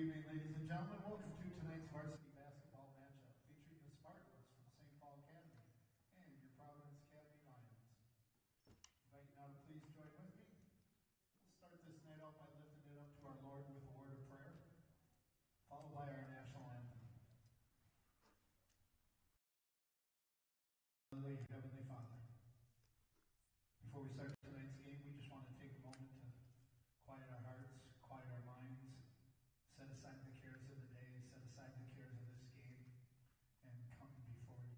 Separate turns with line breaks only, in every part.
evening, ladies and gentlemen. Welcome to tonight's varsity basketball matchup featuring the Spartans from St. Paul Academy and your Providence Academy Lions. I invite you now to please join with me. We'll start this night off by lifting it up to our Lord with a word of prayer, followed by our national anthem. Heavenly Father, before we start tonight's game, we just want to take a moment to quiet our hearts, quiet our minds, set aside the cares of the day, set aside the cares of this game, and come before you.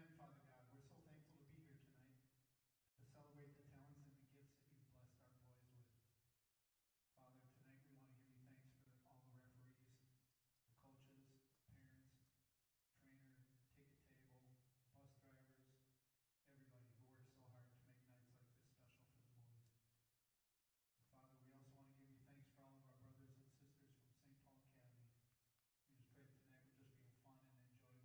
And Father God, we're so thankful to be here tonight to celebrate the talents and the gifts that you've blessed our boys with. Father, tonight we want to give you thanks for all the referees, the coaches, parents, trainer, ticket table, bus drivers, everybody who works so hard to make nights like this special for the boys. Father, we also want to give you thanks for all of our brothers and sisters from St. Paul Academy. We just pray that tonight would just be a fun and enjoyable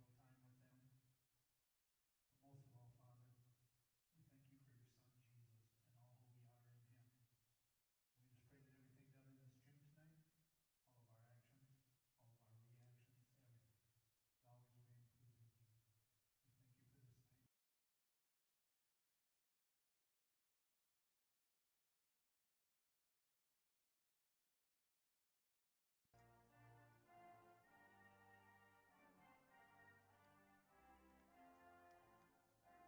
time with them. But most of all, Father, we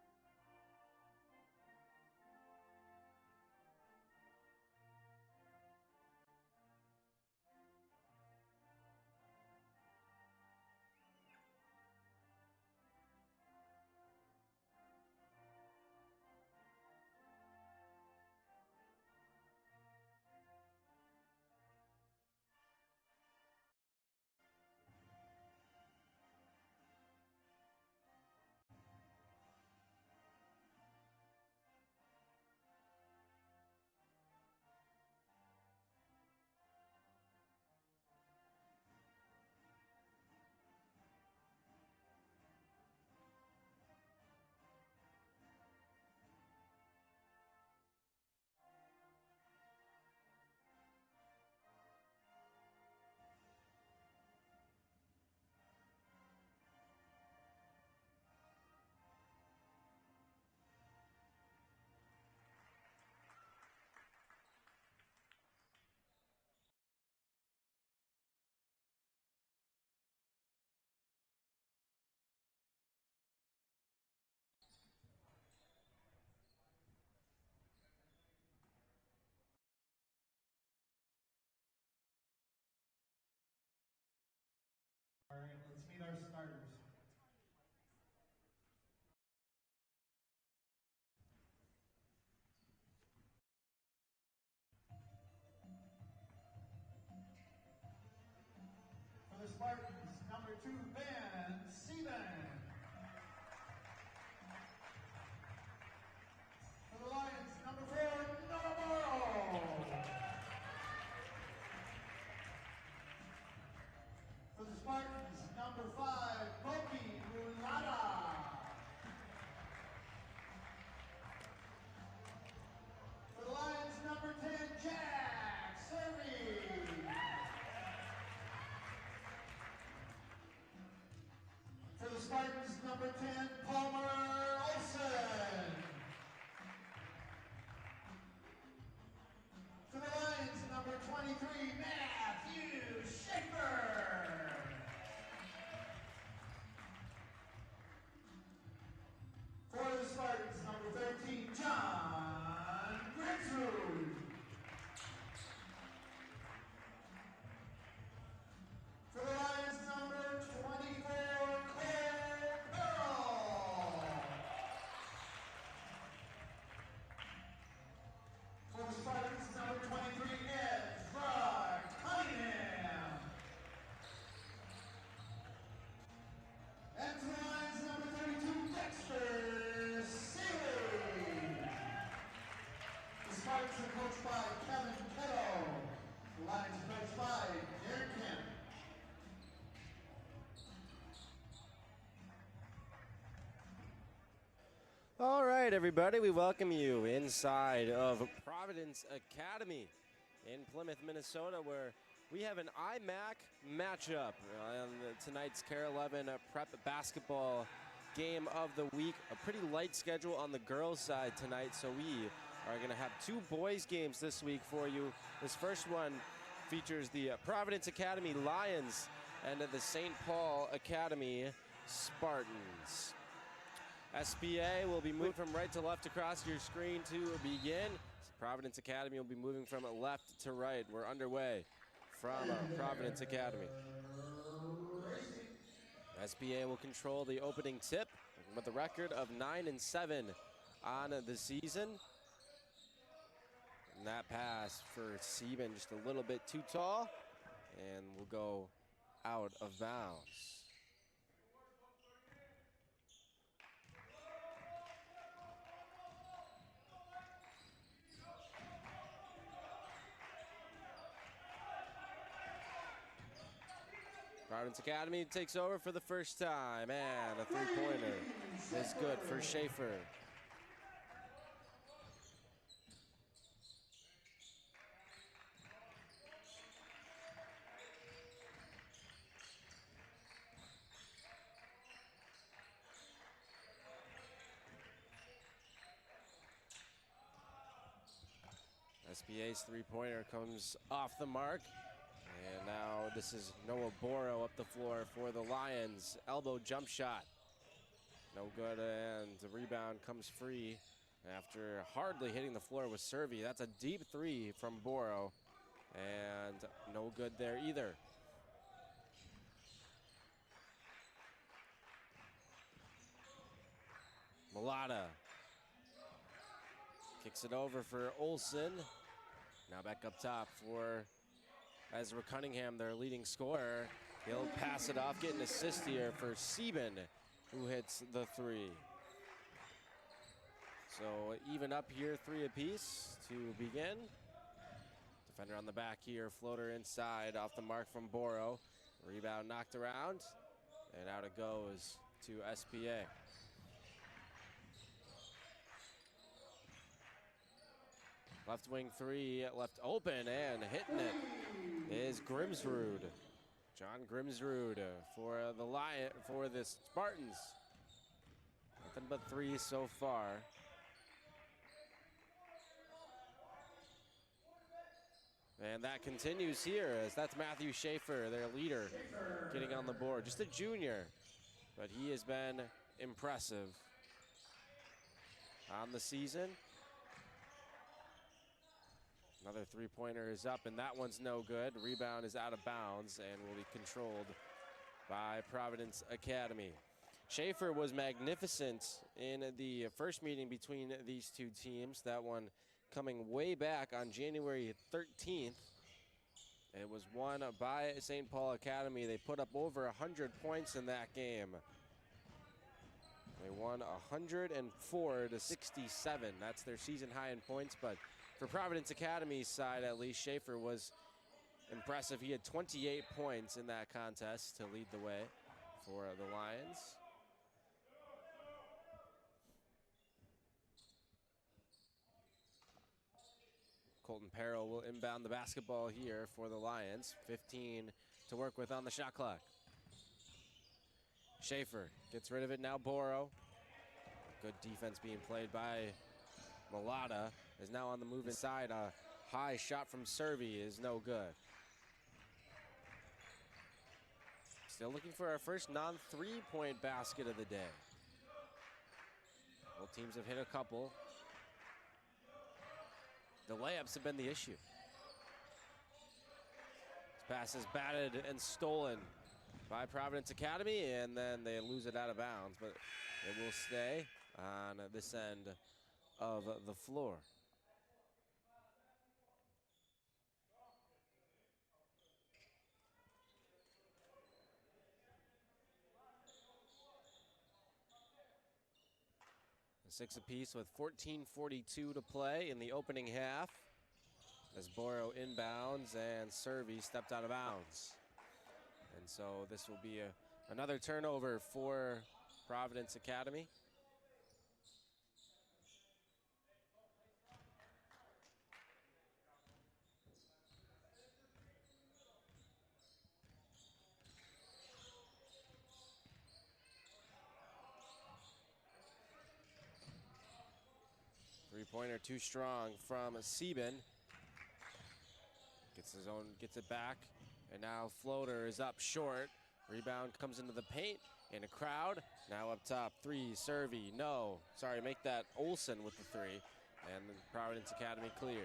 thank you for your Son, Jesus, and all who we are in him. We just pray that everything done in this gym tonight, all of our actions, all of our reactions, everything, is always remain pleasing to you. We thank you for this night. All right, let's meet our starters. For the Spartans, number 2, Ben Seaman. For the Lions, number 4, Noah Morrow. For the Spartans, number 5, Moki Mulata. For the Lions, number 10, Jack Serby. For the Spartans, number 10, Palmer Olsen. For the Lions, number 23, Matthew Schaefer. For the Spartans, number 13, John Grinsrud. For the Lions, number 24, Cole Carroll. For the Spartans, number 23, Ezra Cunningham. And for the Lions, number 32, Dexter Seeley. The Spartans are coached by Kevin Ketto. The Lions are coached by Derek Kemp.
All right. right, everybody, we welcome you inside of Providence Academy in Plymouth, Minnesota, where we have an IMAC matchup on tonight's KARE 11 prep basketball game of the week. A pretty light schedule on the girls' side tonight, so we are going to have two boys' games this week for you. This first one features the Providence Academy Lions and the St. Paul Academy Spartans. SPA will be moved from right to left across your screen to begin. Providence Academy will be moving from left to right. We're underway from Providence Academy. SPA will control the opening tip with a record of 9-7 on the season. And that pass for Sieben just a little bit too tall and will go out of bounds. Providence Academy takes over for the first time, and a three-pointer is good for Schaefer. SPA's three-pointer comes off the mark. And now this is Noah Boro up the floor for the Lions. Elbow jump shot. No good, and the rebound comes free after hardly hitting the floor with Servi. That's a deep three from Boro, and no good there either. Mulata kicks it over for Olsen. Now back up top for Ezra Cunningham, their leading scorer. He'll pass it off, get an assist here for Sieben, who hits the three. So even up here, three apiece to begin. Defender on the back here, floater inside, off the mark from Boro. Rebound knocked around, and out it goes to SPA. Left wing three, left open, and hitting it is Grimsrud. John Grimsrud for the Spartans. Nothing but threes so far. And that continues here, as that's Matthew Schaefer, their leader, getting on the board. Just a junior, but he has been impressive on the season. Another three-pointer is up, and that one's no good. Rebound is out of bounds and will be controlled by Providence Academy. Schaefer was magnificent in the first meeting between these two teams. That one coming way back on January 13th. It was won by St. Paul Academy. They put up over 100 points in that game. They won 104-67. That's their season high in points, but for Providence Academy's side, at least, Schaefer was impressive. He had 28 points in that contest to lead the way for the Lions. Colton Perrell will inbound the basketball here for the Lions. 15 to work with on the shot clock. Schaefer gets rid of it now. Boro. Good defense being played by Mulata. Is now on the move inside. A high shot from Servi is no good. Still looking for our first non-three-point basket of the day. Both teams have hit a couple. The layups have been the issue. This pass is batted and stolen by Providence Academy, and then they lose it out of bounds, but it will stay on this end of the floor. Six apiece with 14:42 to play in the opening half, as Boro inbounds and Servi stepped out of bounds. And so this will be another turnover for Providence Academy. Three-pointer too strong from Sieben. Gets it back, and now floater is up short. Rebound comes into the paint, in a crowd. Now up top, three, Servy, no. Sorry, make that Olsen with the three. And then Providence Academy clears.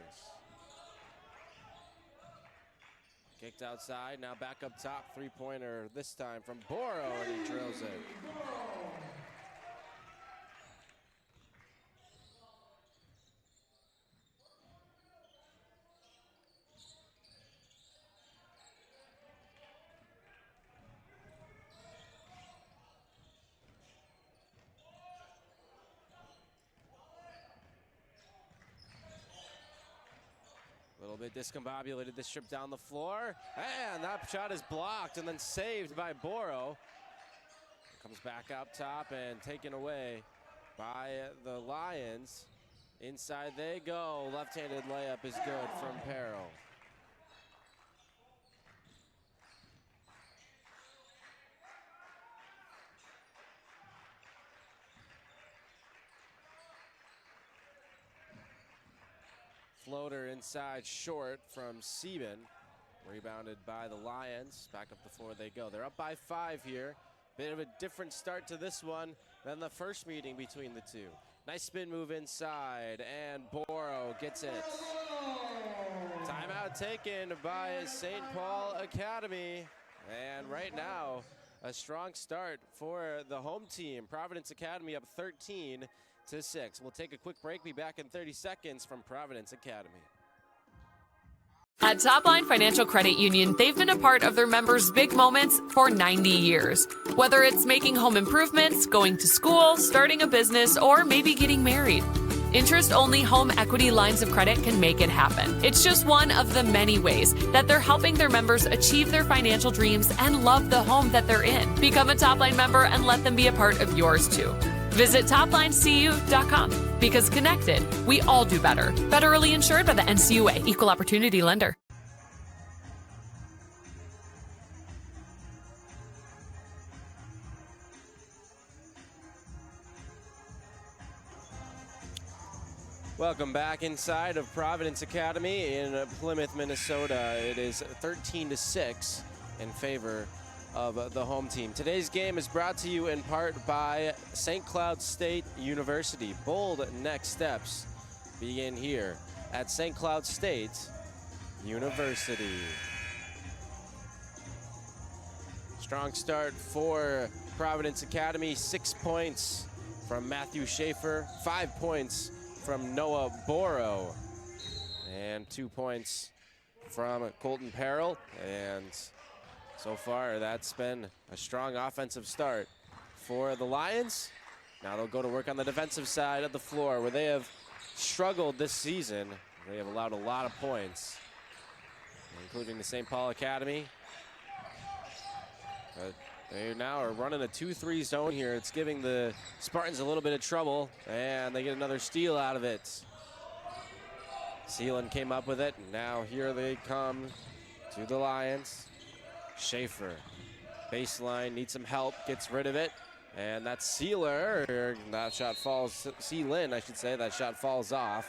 Kicked outside, now back up top. Three-pointer this time from Boro, and he drills it. A little bit discombobulated this trip down the floor. And that shot is blocked and then saved by Boro. Comes back up top and taken away by the Lions. Inside they go. Left-handed layup is good from Peril. Floater inside short from Sieben. Rebounded by the Lions. Back up the floor they go. They're up by 5 here. Bit of a different start to this one than the first meeting between the two. Nice spin move inside, and Boro gets it. Timeout taken by St. Paul Academy. And right now, a strong start for the home team. Providence Academy up 13-6. We'll take a quick break, be back in 30 seconds from Providence Academy.
At Topline Financial Credit Union, they've been a part of their members' big moments for 90 years. Whether it's making home improvements, going to school, starting a business, or maybe getting married. Interest-only home equity lines of credit can make it happen. It's just one of the many ways that they're helping their members achieve their financial dreams and love the home that they're in. Become a Topline member and let them be a part of yours too. Visit toplinecu.com, because connected, we all do better. Federally insured by the NCUA, Equal Opportunity Lender.
Welcome back inside of Providence Academy in Plymouth, Minnesota. It is 13-6 in favor of the home team. Today's game is brought to you in part by St. Cloud State University. Bold next steps begin here at St. Cloud State University. Strong start for Providence Academy. 6 points from Matthew Schaefer, 5 points from Noah Boro, and 2 points from Colton Peril. And so far, that's been a strong offensive start for the Lions. Now they'll go to work on the defensive side of the floor, where they have struggled this season. They have allowed a lot of points, including the St. Paul Academy. But they now are running a 2-3 zone here. It's giving the Spartans a little bit of trouble, and they get another steal out of it. Seelan came up with it, and now here they come to the Lions. Schaefer, baseline, needs some help, gets rid of it, and that's Sealer. That shot falls, Sealin, I should say. That shot falls off,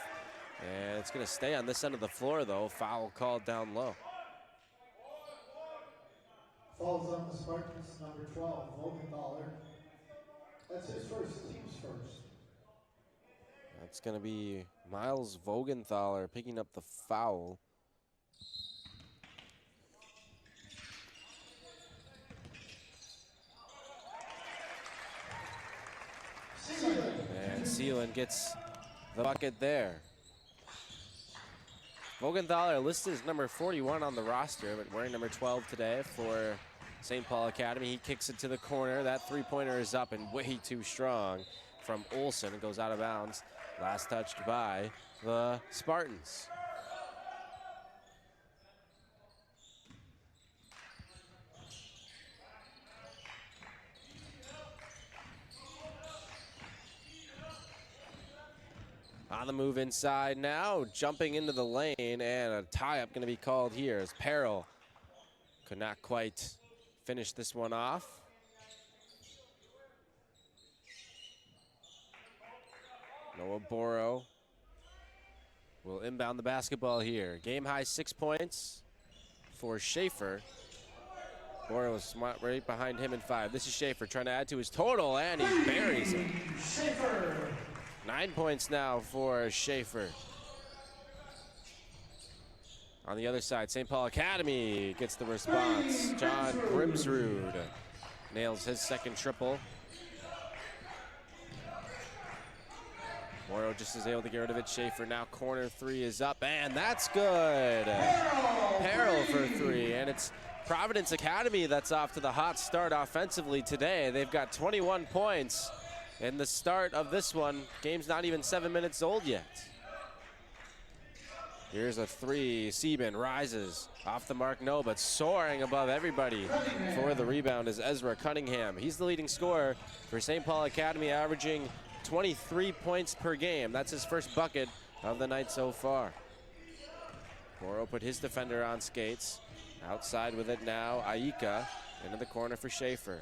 and it's going to stay on this end of the floor, though. Foul called down low.
Falls on the Spartans, number 12, Vogenthaler. That's his first, team's first.
That's going to be Miles Vogenthaler picking up the foul. And Seelan gets the bucket there. Vogenthaler listed as number 41 on the roster, but wearing number 12 today for St. Paul Academy. He kicks it to the corner. That three-pointer is up and way too strong from Olsen. It goes out of bounds. Last touched by the Spartans. On the move inside now, jumping into the lane, and a tie-up going to be called here as Peril could not quite finish this one off. Noah Boro will inbound the basketball here. Game high 6 points for Schaefer. Boros right behind him in 5. This is Schaefer trying to add to his total, and he buries it. 9 points now for Schaefer. On the other side, St. Paul Academy gets the response. John Grimsrud nails his second triple. Morrow just is able to get rid of it. Schaefer now corner 3 is up, and that's good. Peril for 3, and it's Providence Academy that's off to the hot start offensively today. They've got 21 points in the start of this one. Game's not even 7 minutes old yet. Here's a 3. Sieben rises off the mark, no, but soaring above everybody for the rebound is Ezra Cunningham. He's the leading scorer for St. Paul Academy, averaging 23 points per game. That's his first bucket of the night so far. Morrow put his defender on skates. Outside with it now, Aika into the corner for Schaefer.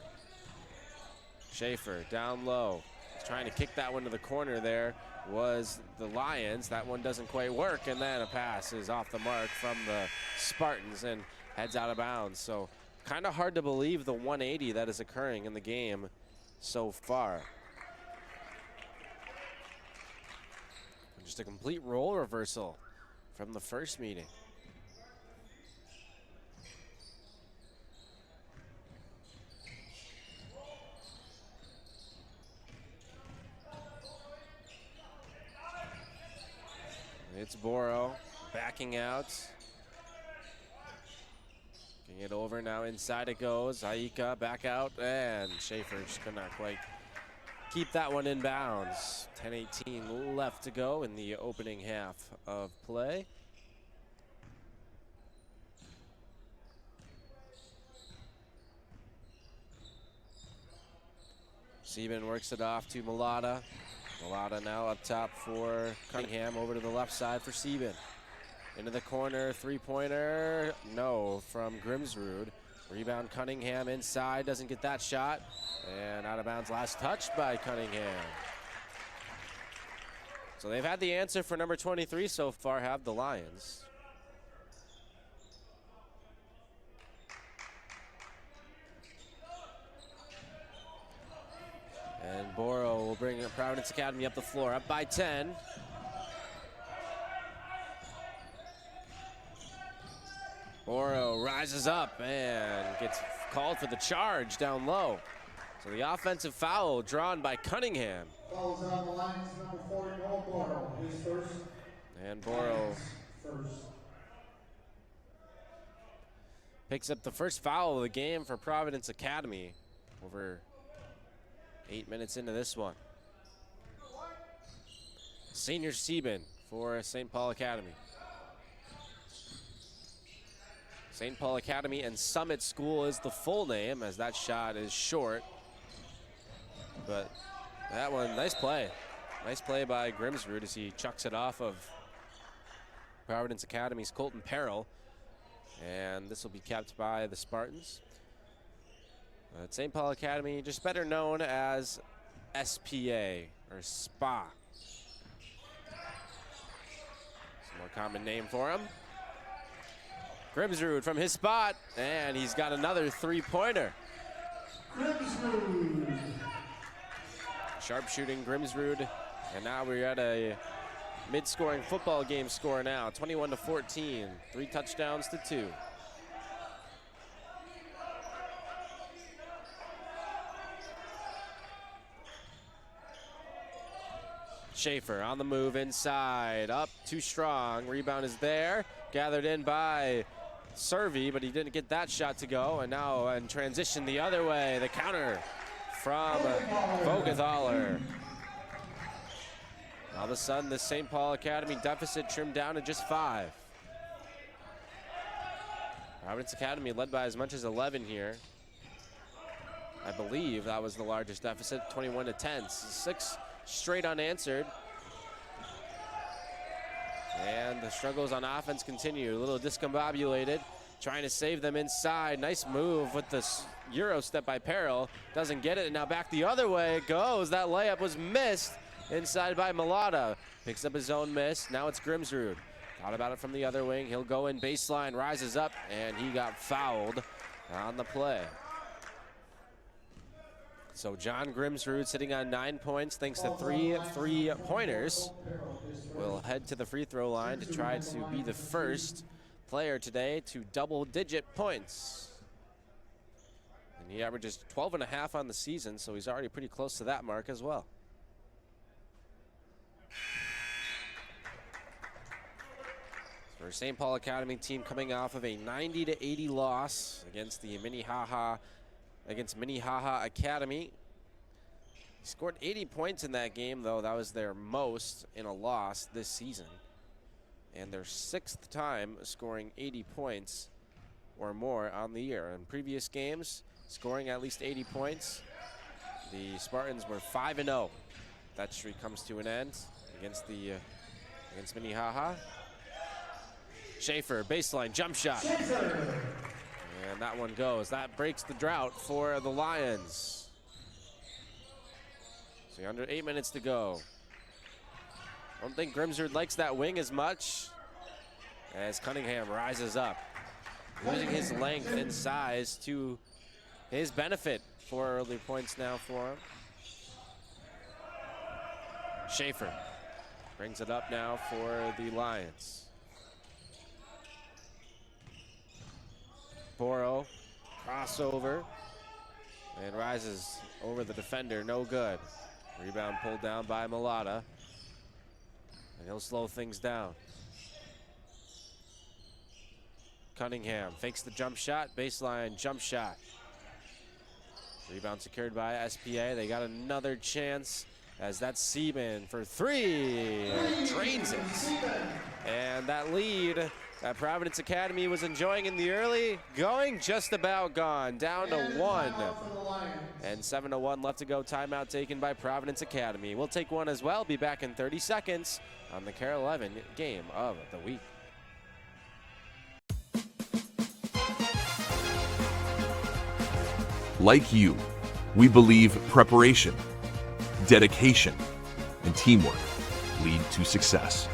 Schaefer down low. He's trying to kick that one to the corner there. Was the Lions. That one doesn't quite work, and then a pass is off the mark from the Spartans and heads out of bounds. So kind of hard to believe the 180 that is occurring in the game so far. Just a complete role reversal from the first meeting. It's Boro backing out. Getting it over now, inside it goes. Aika back out, and Schaefer just could not quite keep that one in bounds. 10:18 left to go in the opening half of play. Sieben works it off to Mulata. Mulata now up top for Cunningham, over to the left side for Sieben. Into the corner, 3-pointer, no, from Grimsrud. Rebound Cunningham inside, doesn't get that shot. And out of bounds, last touched by Cunningham. So they've had the answer for number 23 so far, have the Lions. And Boro will bring Providence Academy up the floor, up by 10. Boro rises up and gets called for the charge down low. So the offensive foul drawn by Cunningham.
Fouls on the lines, number 4, Noah Boro, his first.
And Boro
First.
picks up the first foul of the game for Providence Academy. Over 8 minutes into this one. Senior Sieben for St. Paul Academy. St. Paul Academy and Summit School is the full name, as that shot is short. But that one, nice play. Nice play by Grimsrud as he chucks it off of Providence Academy's Colton Peril. And this will be kept by the Spartans. St. Paul Academy, just better known as SPA, or SPA. Some more common name for him. Grimsrud from his spot, and he's got another 3-pointer.
Grimsrud.
Sharpshooting Grimsrud, and now we're at a mid-scoring football game score now, 21-14, 3 touchdowns to 2. Schaefer on the move inside, up too strong, rebound is there, gathered in by Servey, but he didn't get that shot to go, and now in transition the other way, the counter from Vogethaler. All of a sudden, the St. Paul Academy deficit trimmed down to just 5. Providence Academy led by as much as 11 here. I believe that was the largest deficit, 21-10. 6 straight unanswered. And the struggles on offense continue. A little discombobulated, trying to save them inside. Nice move with the Euro step by Peril. Doesn't get it, and now back the other way it goes. That layup was missed inside by Mulata. Picks up his own miss. Now it's Grimsrud. Thought about it from the other wing. He'll go in baseline, rises up, and he got fouled on the play. So John Grimsrud sitting on 9 points thanks to 3 3-pointers. Will head to the free throw line to try to be the first player today to double-digit points. And he averages 12.5 on the season, so he's already pretty close to that mark as well. For St. Paul Academy team coming off of a 90-80 loss against the Minnehaha Academy. He scored 80 points in that game, though. That was their most in a loss this season. And their 6th time scoring 80 points or more on the year. In previous games, scoring at least 80 points, the Spartans were 5-0. That streak comes to an end against Minnehaha. Schaefer, baseline, jump shot. And that one goes. That breaks the drought for the Lions. So under 8 minutes to go. I don't think Grimsrud likes that wing as much as Cunningham rises up. Using his length and size to his benefit for early points now for him. Schaefer brings it up now for the Lions. Boro, crossover, and rises over the defender, no good. Rebound pulled down by Mulata, and he'll slow things down. Cunningham fakes the jump shot, baseline jump shot. Rebound secured by SPA. They got another chance as that's Seaman for 3, drains it. And that lead that Providence Academy was enjoying in the early going just about gone, down to 1. And 7:01 left to go. Timeout taken by Providence Academy. We'll take one as well. Be back in 30 seconds on the KARE 11 game of the week.
Like you, we believe preparation, dedication, and teamwork lead to success.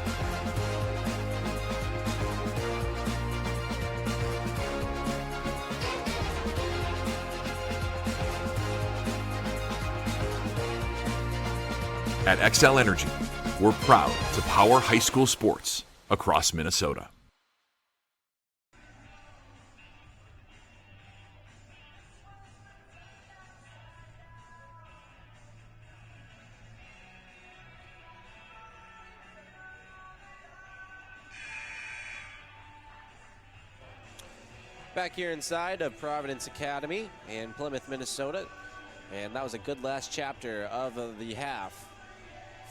At Xcel Energy, we're proud to power high school sports across Minnesota.
Back here inside of Providence Academy in Plymouth, Minnesota. And that was a good last chapter of the half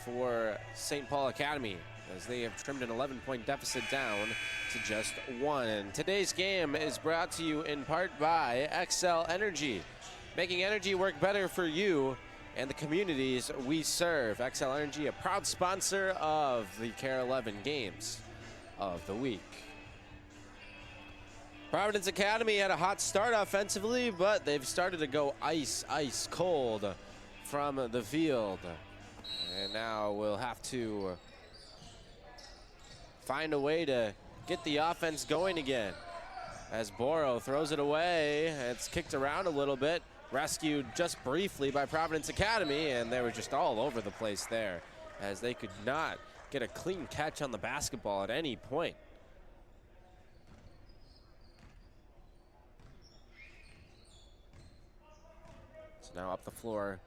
for St. Paul Academy, as they have trimmed an 11-point deficit down to just 1. Today's game is brought to you in part by Xcel Energy, making energy work better for you and the communities we serve. Xcel Energy, a proud sponsor of the KARE 11 games of the week. Providence Academy had a hot start offensively, but they've started to go ice cold from the field. And now we'll have to find a way to get the offense going again. As Boro throws it away, it's kicked around a little bit, rescued just briefly by Providence Academy, and they were just all over the place there, as they could not get a clean catch on the basketball at any point. So now up the floor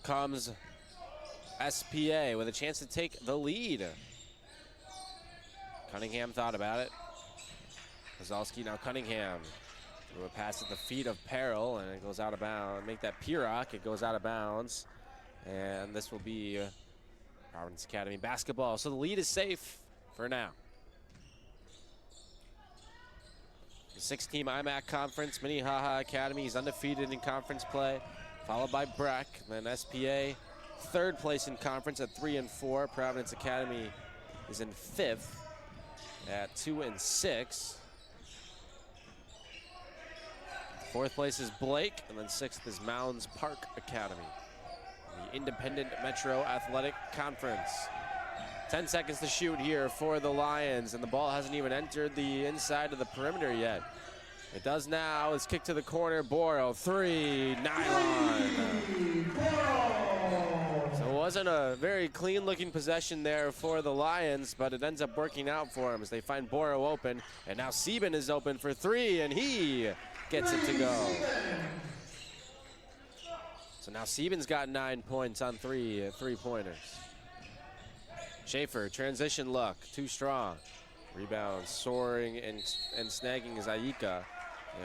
comes SPA with a chance to take the lead. Cunningham thought about it. Kozalski, now Cunningham. Threw a pass at the feet of Peril, and it goes out of bounds. Make that Pirok, it goes out of bounds. And this will be Providence Academy basketball. So the lead is safe for now. The 6-team IMAC conference, Minnehaha Academy is undefeated in conference play, followed by Breck, then SPA, 3rd place in conference at 3-4. Providence Academy is in 5th at 2-6. 4th place is Blake, and then 6th is Mounds Park Academy. the Independent Metro Athletic Conference. 10 seconds to shoot here for the Lions, and the ball hasn't even entered the inside of the perimeter yet. It does now. It's kicked to the corner. Boro, 3, nylon. So it wasn't a very clean-looking possession there for the Lions, but it ends up working out for them as they find Boro open, and now Sieben is open for 3, and he gets it to go. So now Sieben's got 9 points on 3 three-pointers. Schaefer, transition look, too strong. Rebound, soaring and snagging is Aika.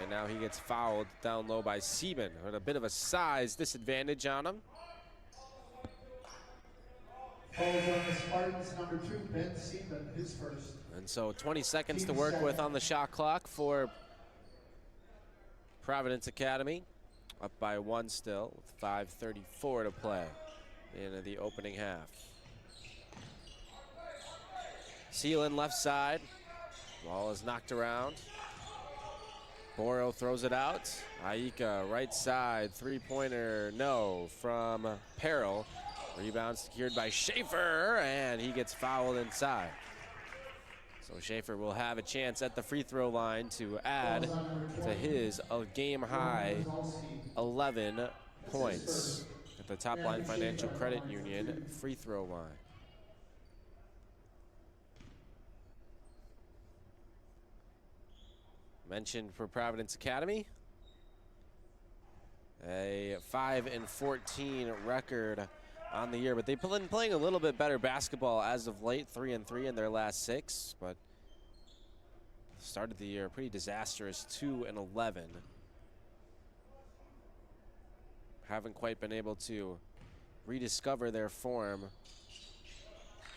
And now he gets fouled down low by Sieben with a bit of a size disadvantage on him.
Falls on the Spartans, number 2, Ben Sieben, his first.
And so 20 seconds to work with on the shot clock for Providence Academy. Up by 1 still, with 5:34 to play in the opening half. Seelan left side. Ball is knocked around. Boro throws it out. Aika right side, 3-pointer, no, from Peril. Rebound secured by Schaefer, and he gets fouled inside. So Schaefer will have a chance at the free throw line to add to his game-high 11 points at the Top Line Financial Credit Union free throw line. Mentioned for Providence Academy, a 5-14 record on the year, but they've been playing a little bit better basketball as of late, 3-3 in their last 6, but started the year pretty disastrous, 2-11. Haven't quite been able to rediscover their form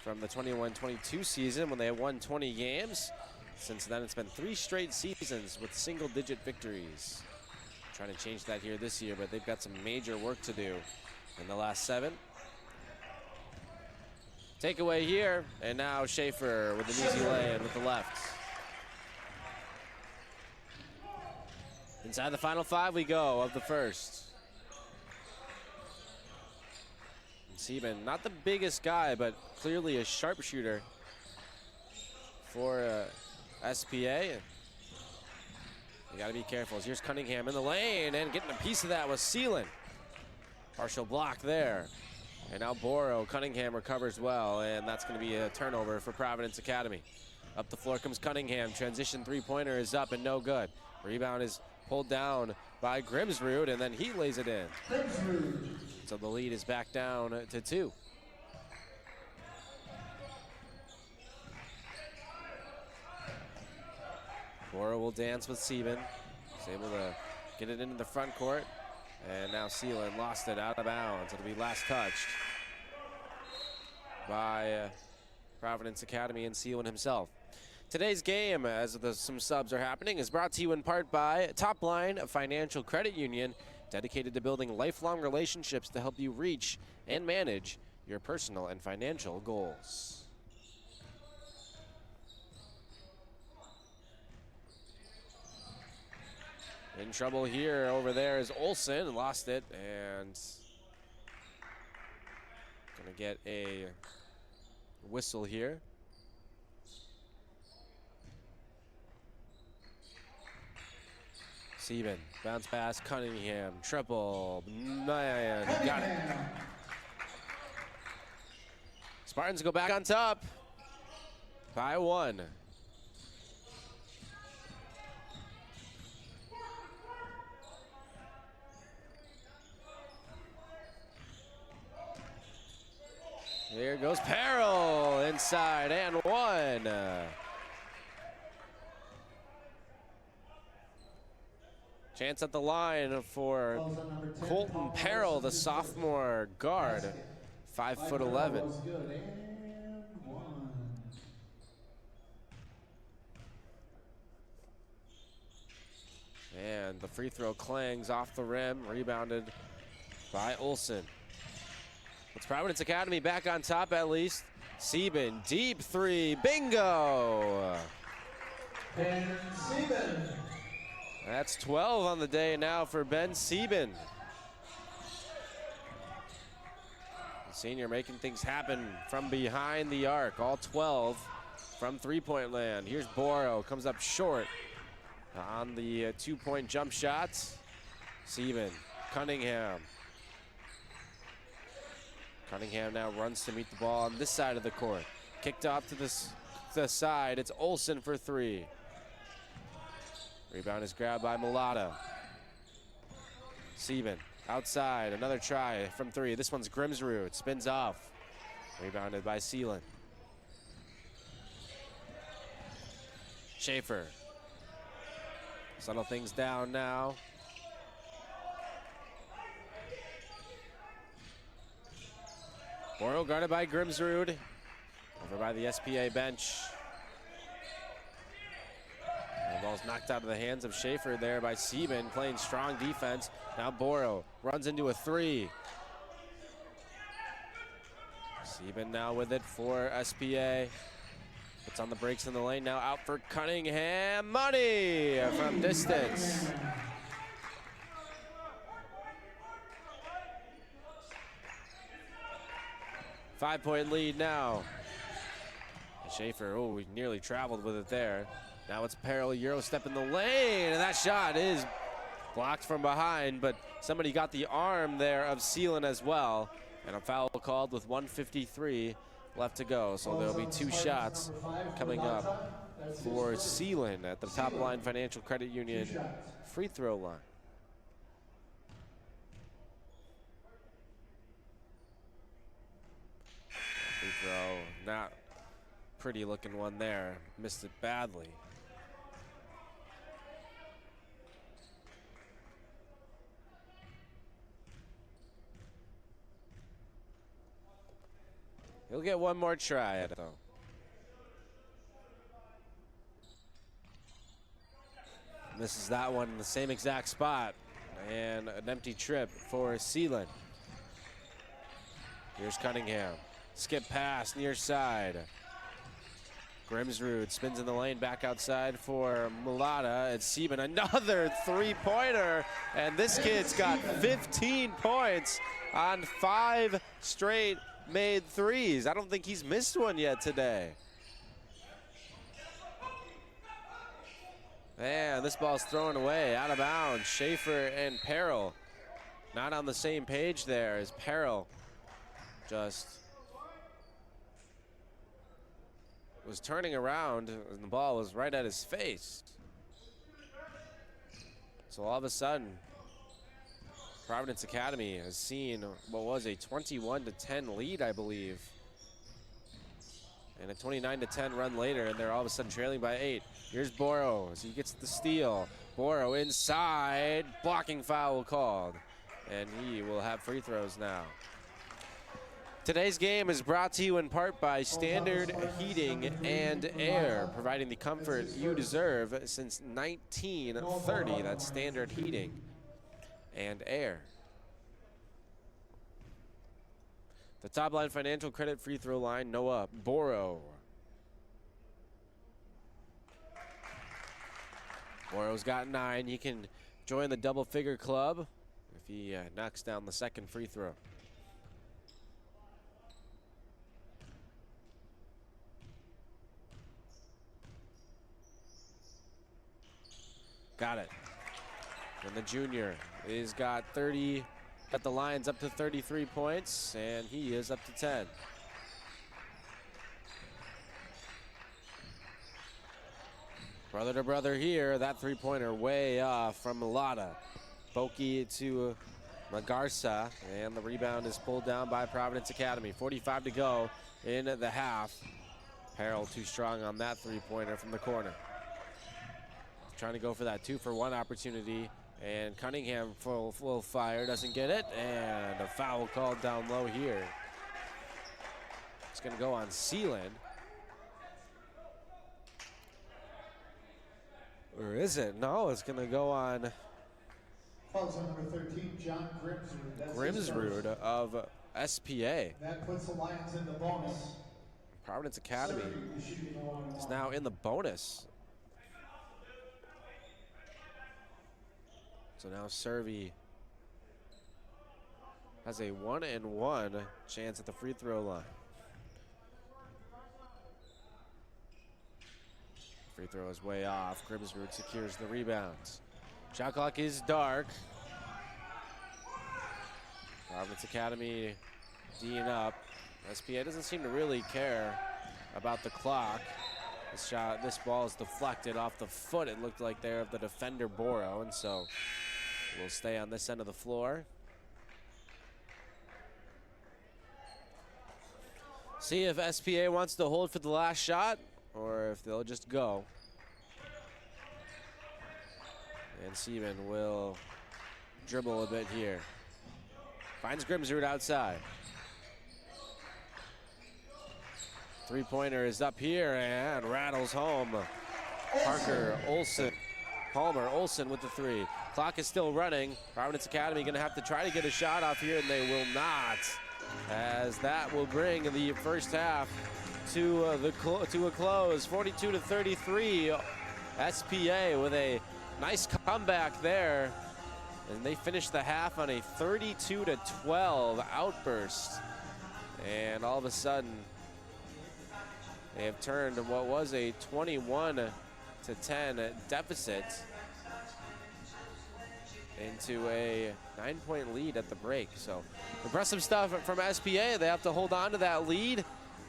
from the 21-22 season when they won 20 games. Since then, it's been 3 straight seasons with single-digit victories. Trying to change that here this year, but they've got some major work to do in the last 7. Takeaway here, and now Schaefer with an easy lay-in with the left. Inside the final 5 we go of the first. Sieben, not the biggest guy, but clearly a sharpshooter for SPA. You got to be careful. Here's Cunningham in the lane, and getting a piece of that was Seelan. Partial block there. And now Boro, Cunningham recovers well, and that's going to be a turnover for Providence Academy. Up the floor comes Cunningham. Transition 3-pointer is up and no good. Rebound is pulled down by Grimsrud, and then he lays it in. So the lead is back down to 2. Boro will dance with Sieben. He's able to get it into the front court. And now Seelan lost it out of bounds. It'll be last touched by Providence Academy and Seelan himself. Today's game, as some subs are happening, is brought to you in part by Top Line Financial Credit Union, dedicated to building lifelong relationships to help you reach and manage your personal and financial goals. In trouble here over there is Olsen, lost it, and gonna get a whistle here. Sieben, bounce pass, Cunningham, triple, man, got it. Spartans go back on top by 1. Here goes Peril inside and 1. Chance at the line for Colton Peril, the sophomore guard, 5'11". And the free throw clangs off the rim, rebounded by Olsen. It's Providence Academy back on top at least. Sieben, deep 3, bingo!
Ben Sieben.
That's 12 on the day now for Ben Sieben. Senior making things happen from behind the arc. All 12 from three-point land. Here's Boro, comes up short on the two-point jump shots. Sieben, Cunningham. Cunningham now runs to meet the ball on this side of the court. Kicked off to the side. It's Olsen for three. Rebound is grabbed by Mulata. Sieben outside. Another try from three. This one's Grimsrud. Spins off. Rebounded by Seelan. Schaefer. Settle things down now. Boro guarded by Grimsrud. Over by the SPA bench. The ball's knocked out of the hands of Schaefer there by Sieben, playing strong defense. Now Boro runs into a three. Sieben now with it for SPA. Puts on the brakes in the lane, now out for Cunningham. Money from distance. Five-point lead now. Schaefer, oh, we nearly traveled with it there. Now it's Peril, Euro step in the lane, and that shot is blocked from behind, but somebody got the arm there of Seelan as well. And a foul called with 1:53 left to go. So there'll be two shots coming up for Seelan at the Top Line Financial Credit Union free throw line. Free throw, not pretty looking one there. Missed it badly. He'll get one more try at it, though. Misses that one in the same exact spot. And an empty trip for Seelan. Here's Cunningham. Skip pass, near side. Grimsrud spins in the lane, back outside for Mulata. It's Sieben, another three-pointer. And this kid's got 15 points on 5 straight made threes. I don't think he's missed one yet today. Man, this ball's thrown away, out of bounds. Schaefer and Peril not on the same page there as Peril just was turning around and the ball was right at his face. So all of a sudden, Providence Academy has seen what was a 21-10 lead, I believe. And a 29-10 run later, and they're all of a sudden trailing by 8. Here's Boro as he gets the steal. Boro inside, blocking foul called. And he will have free throws now. Today's game is brought to you in part by Standard Heating and Air, providing the comfort you deserve since 1930. That's Standard Heating and Air. The Top Line Financial Credit free throw line, Noah Boro. Boro's got 9. He can join the double-figure club if he knocks down the second free throw. Got it. And the junior is got the Lions up to 33 points, and he is up to 10. Brother to brother here. That three-pointer way off from Mulata. Boki to Magarsa, and the rebound is pulled down by Providence Academy. 45 to go in the half. Peril too strong on that three-pointer from the corner. Trying to go for that 2-for-1 opportunity, and Cunningham full fire, doesn't get it, and a foul called down low here. It's going to go on Seelan. Or is it? No, it's going to go on
Fouls on number 13, John Grimsrud. That's
Grimsrud of SPA.
That puts the Lions in the bonus.
Providence Academy is now in the bonus. So now Servi has a 1-and-1 chance at the free throw line. Free throw is way off. Grimsrud secures the rebounds. Shot clock is dark. Providence Academy D'ing up. SPA doesn't seem to really care about the clock. This ball is deflected off the foot, it looked like there, of the defender Boro, and so we'll stay on this end of the floor. See if SPA wants to hold for the last shot or if they'll just go. And Seaman will dribble a bit here. Finds Grimsrud outside. Three-pointer is up here and rattles home. Palmer Olsen with the three. Clock is still running. Providence Academy gonna have to try to get a shot off here, and they will not, as that will bring the first half to a close. 42-33. SPA with a nice comeback there, and they finish the half on a 32-12 outburst. And all of a sudden, they have turned what was a 21-10 deficit into a 9-point lead at the break. So impressive stuff from SPA. They have to hold on to that lead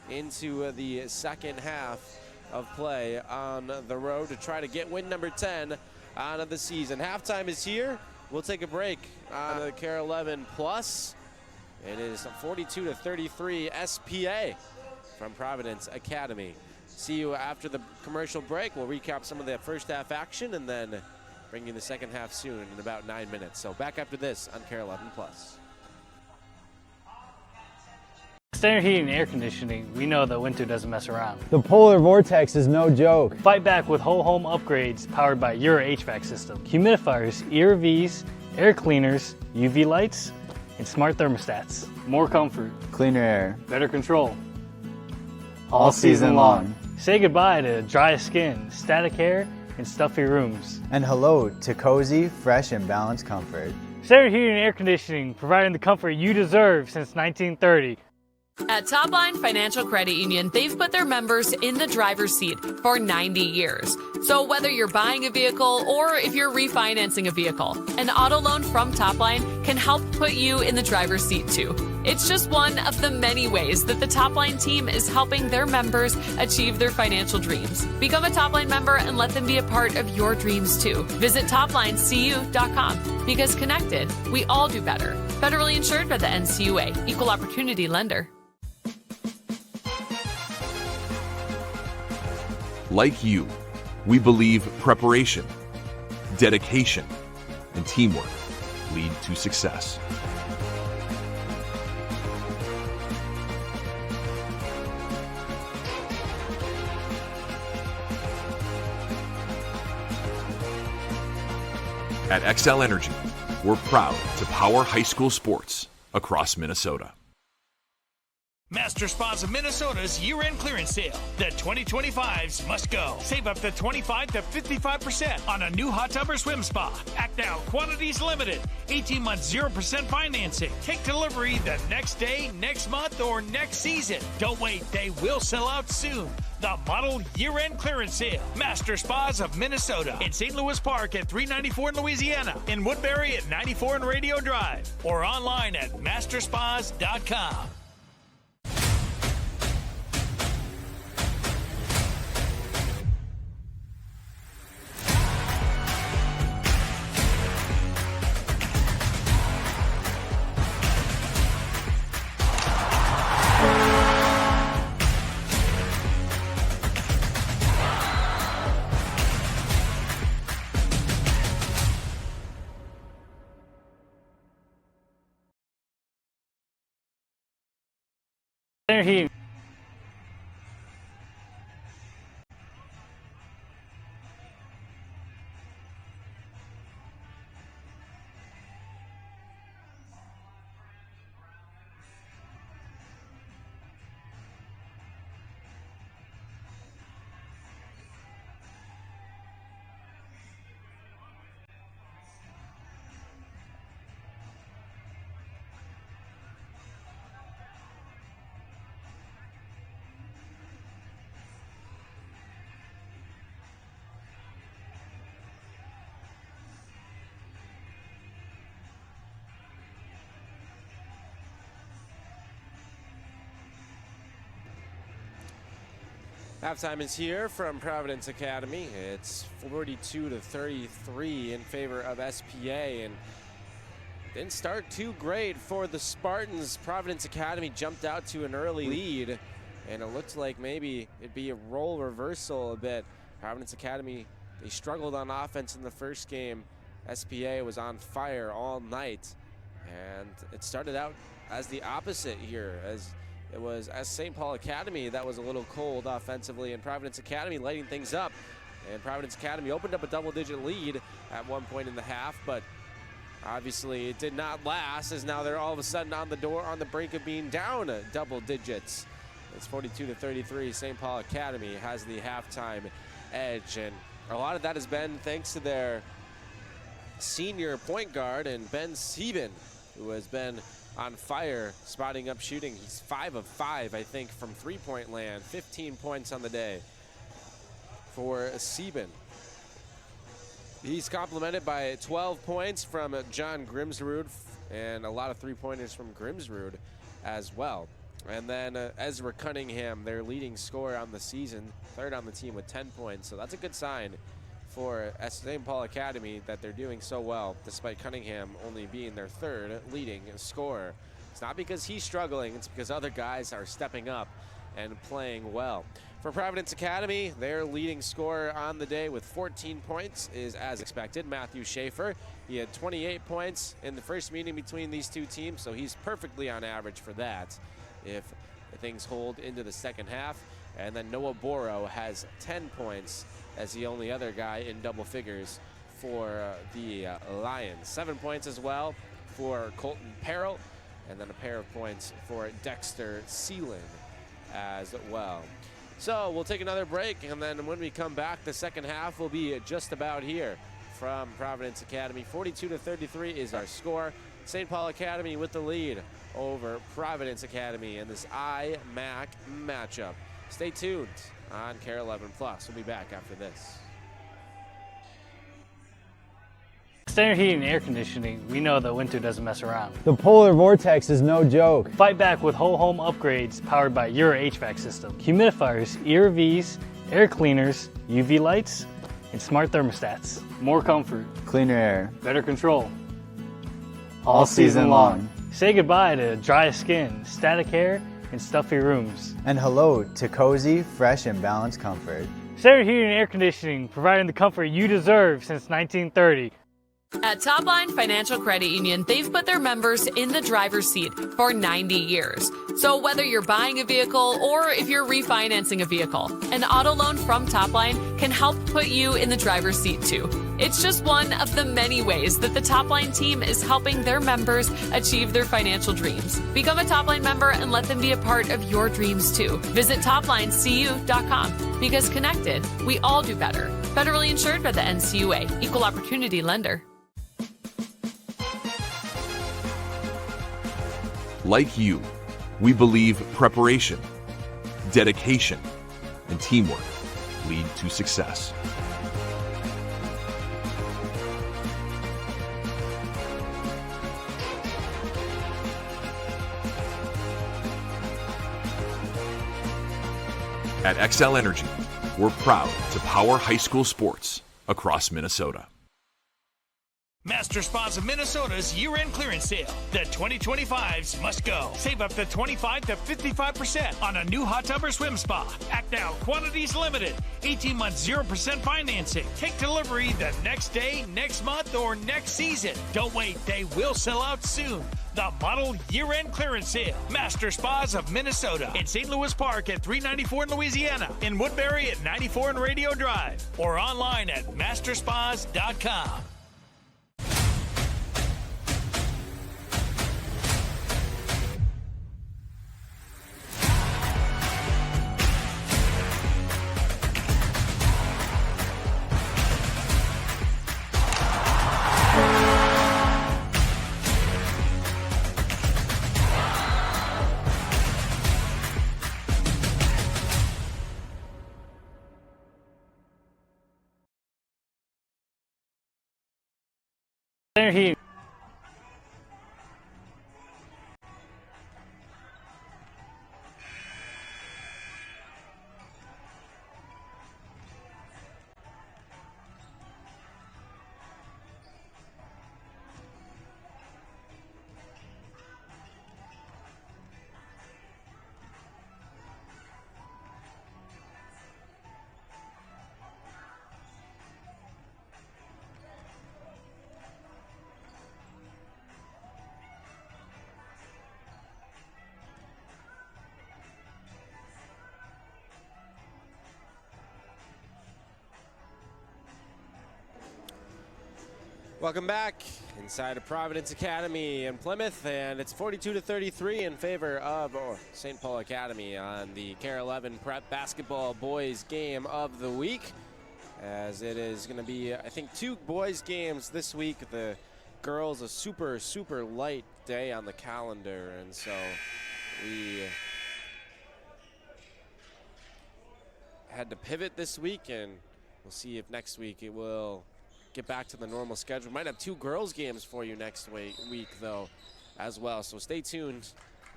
into the second half of play on the road to try to get win number 10 out of the season. Halftime is here. We'll take a break on the KARE 11 Plus. It is 42-33 SPA from Providence Academy. See you after the commercial break. We'll recap some of the first half action and then bring you the second half soon in about 9 minutes. So back after this on KARE 11 Plus.
Standard heating and air conditioning, we know that winter doesn't mess around.
The polar vortex is no joke.
Fight back with whole home upgrades powered by your HVAC system. Humidifiers, ERVs, air cleaners, UV lights, and smart thermostats. More comfort,
Cleaner air,
better control,
all season long.
Say goodbye to dry skin, static hair, and stuffy rooms.
And hello to cozy, fresh, and balanced comfort.
Standard heating and air conditioning, providing the comfort you deserve since 1930.
At Topline Financial Credit Union, they've put their members in the driver's seat for 90 years. So whether you're buying a vehicle or if you're refinancing a vehicle, an auto loan from Topline can help put you in the driver's seat too. It's just one of the many ways that the Topline team is helping their members achieve their financial dreams. Become a Topline member and let them be a part of your dreams too. Visit toplinecu.com, because connected, we all do better. Federally insured by the NCUA, Equal Opportunity Lender.
Like you, we believe preparation, dedication, and teamwork lead to success. At Xcel Energy, we're proud to power high school sports across Minnesota.
Master Spas of Minnesota's year-end clearance sale. The 2025s must go. Save up to 25 to 55% on a new hot tub or swim spa. Act now, quantities limited. 18 months, 0% financing. Take delivery the next day, next month, or next season. Don't wait, they will sell out soon. The model year-end clearance sale. Master Spas of Minnesota. In St. Louis Park at 394 in Louisiana. In Woodbury at 94 in Radio Drive. Or online at masterspas.com.
Standard heating.
Halftime is here from Providence Academy. It's 42-33 in favor of SPA, and didn't start too great for the Spartans. Providence Academy jumped out to an early lead, and it looked like maybe it'd be a role reversal a bit. Providence Academy, they struggled on offense in the first game. SPA was on fire all night, and it started out as the opposite here, as it was St. Paul Academy that was a little cold offensively, and Providence Academy lighting things up. And Providence Academy opened up a double-digit lead at one point in the half, but obviously it did not last, as now they're all of a sudden on the brink of being down double digits. It's 42-33. St. Paul Academy has the halftime edge, and a lot of that has been thanks to their senior point guard and Ben Sieben, who has been on fire, spotting up shooting. He's 5 of 5, I think, from three-point land. 15 points on the day for Sieben. He's complemented by 12 points from John Grimsrud and a lot of three-pointers from Grimsrud as well. And then Ezra Cunningham, their leading scorer on the season, third on the team with 10 points. So that's a good sign for St. Paul Academy that they're doing so well, despite Cunningham only being their third leading scorer. It's not because he's struggling, it's because other guys are stepping up and playing well. For Providence Academy, their leading scorer on the day with 14 points is, as expected, Matthew Schaefer. He had 28 points in the first meeting between these two teams, so he's perfectly on average for that if things hold into the second half. And then Noah Boro has 10 points as the only other guy in double figures for the Lions. 7 points as well for Colton Perrell, and then a pair of points for Dexter Seelan as well. So we'll take another break, and then when we come back, the second half will be just about here from Providence Academy. 42-33 is our score. St. Paul Academy with the lead over Providence Academy in this IMAC matchup. Stay tuned on KARE 11 Plus. We'll be back after this.
Standard heating and air conditioning, we know that winter doesn't mess around.
The polar vortex is no joke.
Fight back with whole home upgrades powered by your HVAC system. Humidifiers, ERVs, air cleaners, UV lights, and smart thermostats. More comfort,
Cleaner air.
better control.
All season long.
Say goodbye to dry skin, static hair, and stuffy rooms.
And hello to cozy, fresh, and balanced comfort.
Standard heating and air conditioning, providing the comfort you deserve since 1930.
At Topline Financial Credit Union, they've put their members in the driver's seat for 90 years. So whether you're buying a vehicle or if you're refinancing a vehicle, an auto loan from Topline can help put you in the driver's seat too. It's just one of the many ways that the Topline team is helping their members achieve their financial dreams. Become a Topline member and let them be a part of your dreams too. Visit toplinecu.com, because connected, we all do better. Federally insured by the NCUA, Equal Opportunity Lender.
Like you, we believe preparation, dedication, and teamwork lead to success. At XL Energy, we're proud to power high school sports across Minnesota.
Master Spas of Minnesota's year-end clearance sale. The 2025s must go. Save up to 25 to 55% on a new hot tub or swim spa. Act now, quantities limited. 18 months, 0% financing. Take delivery the next day, next month, or next season. Don't wait, they will sell out soon. The model year-end clearance sale. Master Spas of Minnesota. In St. Louis Park at 394 in Louisiana. In Woodbury at 94 in Radio Drive. Or online at masterspas.com.
Standard heating.
Welcome back inside of Providence Academy in Plymouth, and it's 42-33 in favor of St. Paul Academy on the KARE 11 Prep Basketball Boys Game of the Week, as it is going to be, I think, 2 boys games this week. The girls a super light day on the calendar, and so we had to pivot this week, and we'll see if next week it will get back to the normal schedule. Might have 2 girls games for you next week though as well, so stay tuned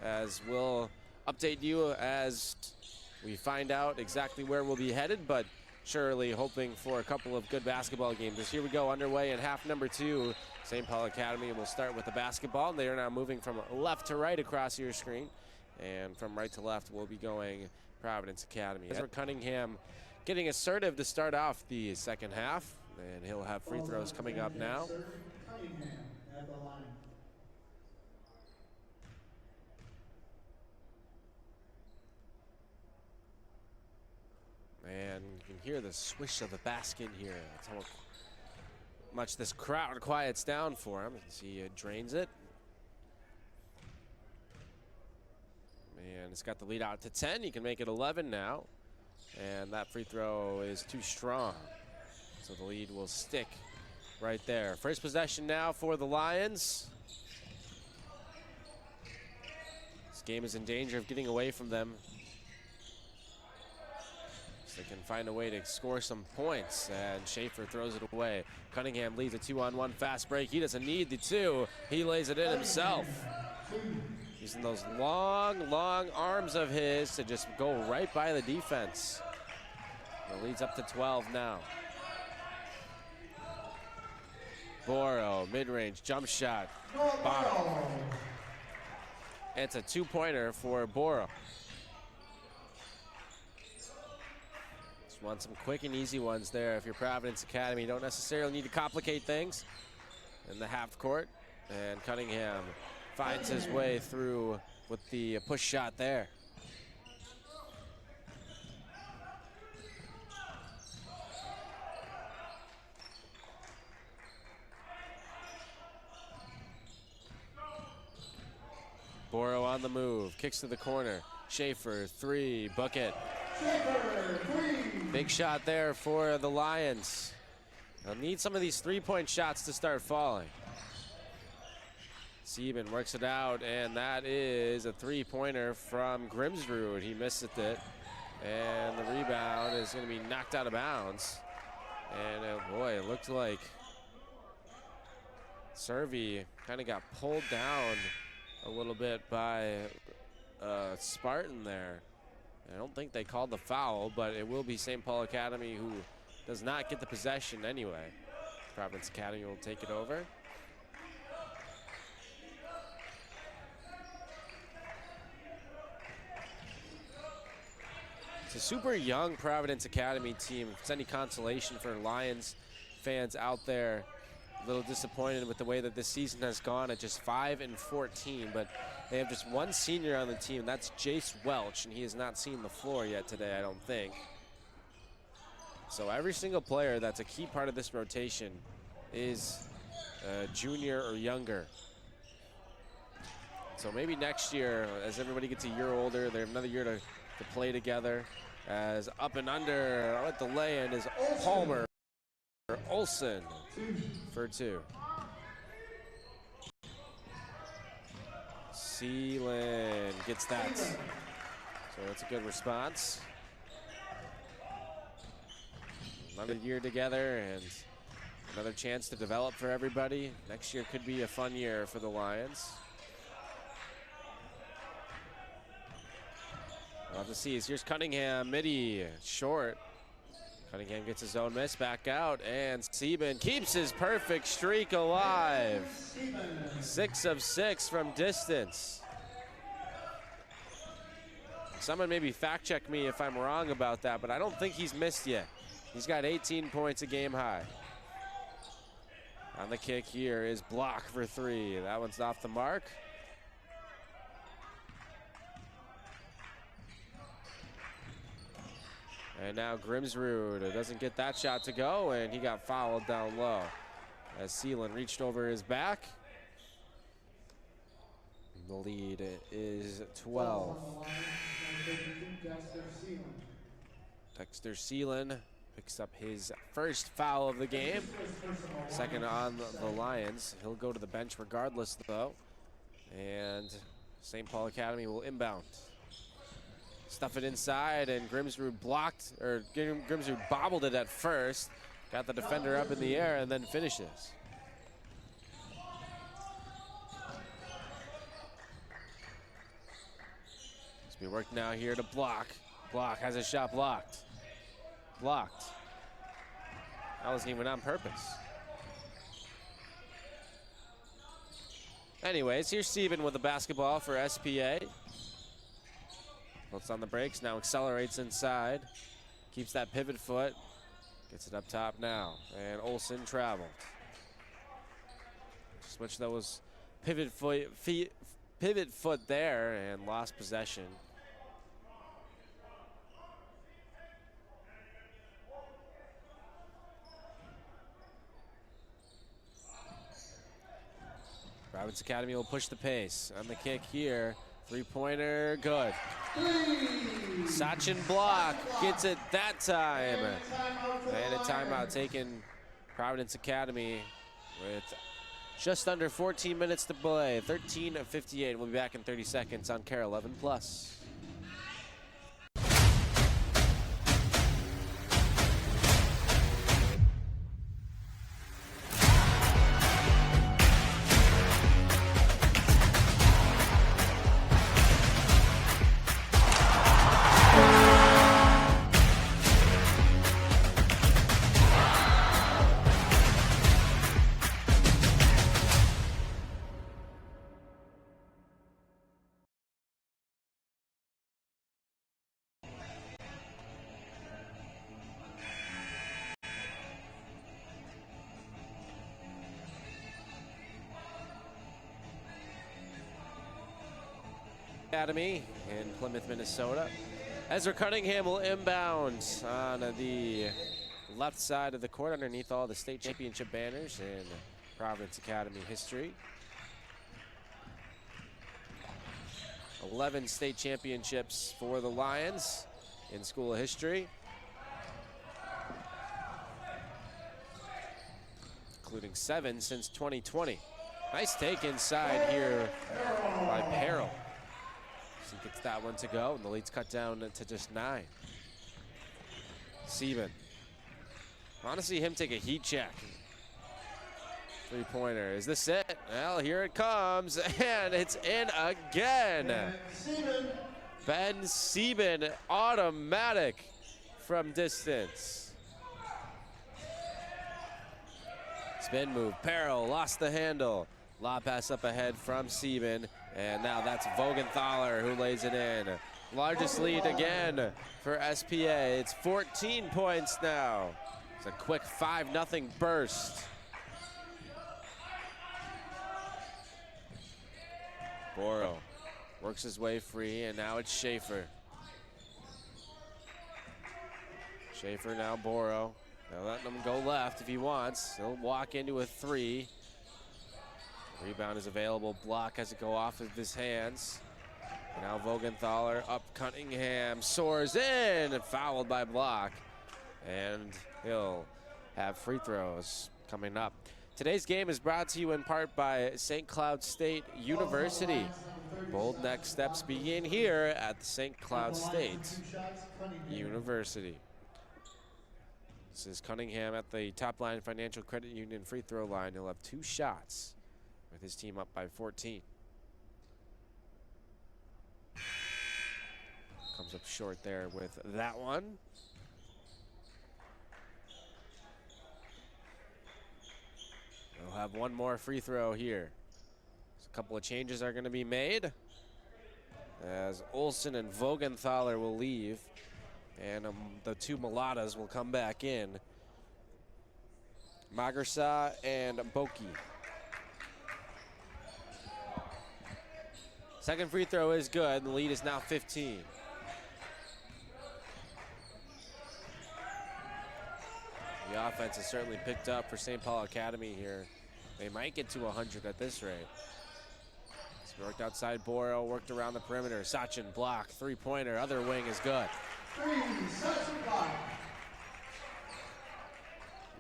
as we'll update you as we find out exactly where we'll be headed, but surely hoping for a couple of good basketball games. As here we go underway in half number 2. St. Paul Academy will start with the basketball. They are now moving from left to right across your screen, and from right to left we'll be going Providence Academy. Ezra Cunningham getting assertive to start off the second half, and he'll have free throws coming up now. And you can hear the swish of the basket here. That's how much this crowd quiets down for him. You can see he drains it. And it's got the lead out to 10. He can make it 11 now. And that free throw is too strong, so the lead will stick right there. First possession now for the Lions. This game is in danger of getting away from them, so they can find a way to score some points, and Schaefer throws it away. Cunningham leads a 2-on-1 fast break. He doesn't need the 2. He lays it in himself, using those long arms of his to just go right by the defense. The lead's up to 12 now. Boro, mid-range jump shot, bottom. It's a 2-pointer for Boro. Just want some quick and easy ones there if you're Providence Academy. You don't necessarily need to complicate things in the half court. And Cunningham finds his way through with the push shot there. Boro on the move, kicks to the corner. Schaefer, 3, bucket. Big shot there for the Lions. They'll need some of these 3-point shots to start falling. Sieben works it out, and that is a 3-pointer from Grimsrud. He missed it, and the rebound is going to be knocked out of bounds. And boy, it looked like Servey kind of got pulled down a little bit by Spartan there. I don't think they called the foul, but it will be St. Paul Academy who does not get the possession anyway. Providence Academy will take it over. It's a super young Providence Academy team. If it's any consolation for Lions fans out there, a little disappointed with the way that this season has gone at just 5-14, but they have just 1 senior on the team. That's Jace Welch, and he has not seen the floor yet today, I don't think. So every single player that's a key part of this rotation is a junior or younger. So maybe next year, as everybody gets a year older, they have another year to play together. As up and under at the lay-in is Palmer. Olsen for 2. Seelan gets that. So that's a good response. Another year together and another chance to develop for everybody. Next year could be a fun year for the Lions. We'll have to see. Here's Cunningham, midi, short. Cunningham gets his own miss, back out, and Sieben keeps his perfect streak alive. 6 of 6 from distance. Someone maybe fact check me if I'm wrong about that, but I don't think he's missed yet. He's got 18 points a game high. On the kick here is block for 3. That one's off the mark. And now Grimsrud doesn't get that shot to go, and he got fouled down low. as Seelan reached over his back. The lead is 12. Dexter Seelan picks up his first foul of the game. Second on the Lions. He'll go to the bench regardless, though. And St. Paul Academy will inbound. Stuff it inside, and Grimsrud blocked, or Grimsrud bobbled it at first. Got the defender up in the air and then finishes. We work now here to block. Block has a shot blocked. Blocked. That wasn't even on purpose. Anyways, here's Steven with the basketball for SPA. Puts on the brakes, now accelerates inside. Keeps that pivot foot. Gets it up top now. And Olsen traveled. Switch those pivot foot there and lost possession. Providence Academy will push the pace on the kick here. Three-pointer, good. Sachin Block gets it that time. And a timeout taken Providence Academy with just under 14 minutes to play. 13:58. We'll be back in 30 seconds on KARE 11+. Academy in Plymouth, Minnesota. Ezra Cunningham will inbound on the left side of the court underneath all the state championship banners in Providence Academy history. 11 state championships for the Lions in school history, including 7 since 2020. Nice take inside here by Peril. He gets that one to go, and the lead's cut down to just 9. Sieben. I want to see him take a heat check. Three-pointer. Is this it? Well, here it comes, and it's in again. Ben Sieben, automatic from distance. Spin move. Peril lost the handle. Lob pass up ahead from Sieben. And now that's Vogenthaler who lays it in. Largest lead again for SPA. It's 14 points now. It's a quick 5-0 burst. Boro works his way free, and now it's Schaefer. Schaefer now Boro. They're letting him go left if he wants. He'll walk into a 3. Rebound is available. Block has to go off of his hands. And now Vogenthaler up Cunningham. Soars in and fouled by Block. And he'll have free throws coming up. Today's game is brought to you in part by St. Cloud State University. Bold next steps begin here at the St. Cloud State University. This is Cunningham at the Top Line Financial Credit Union free throw line. He'll have 2 shots with his team up by 14. Comes up short there with that one. We'll have one more free throw here. So a couple of changes are going to be made as Olsen and Vogenthaler will leave, and the 2 Mulatas will come back in. Magersa and Boki. Second free throw is good. The lead is now 15. The offense has certainly picked up for St. Paul Academy here. They might get to 100 at this rate. It's worked outside Boro, worked around the perimeter. Sachin block, three-pointer, other wing is good.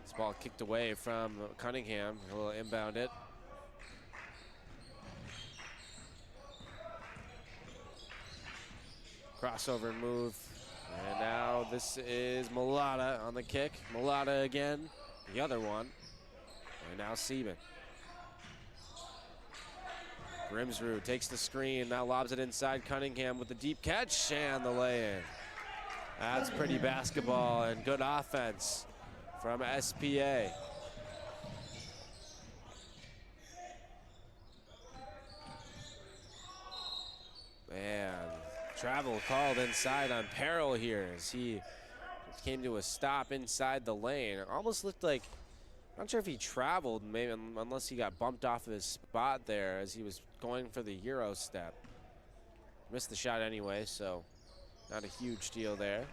This ball kicked away from Cunningham. He'll inbound it. Crossover move. And now this is Mulata on the kick. Mulata again, the other one. And now Sieben. Grimsrud takes the screen, now lobs it inside. Cunningham with the deep catch and the lay-in. That's pretty basketball and good offense from SPA. And travel called inside on Peril here as he came to a stop inside the lane. It almost looked like, I'm not sure if he traveled, maybe unless he got bumped off of his spot there as he was going for the Euro step. Missed the shot anyway, so not a huge deal there.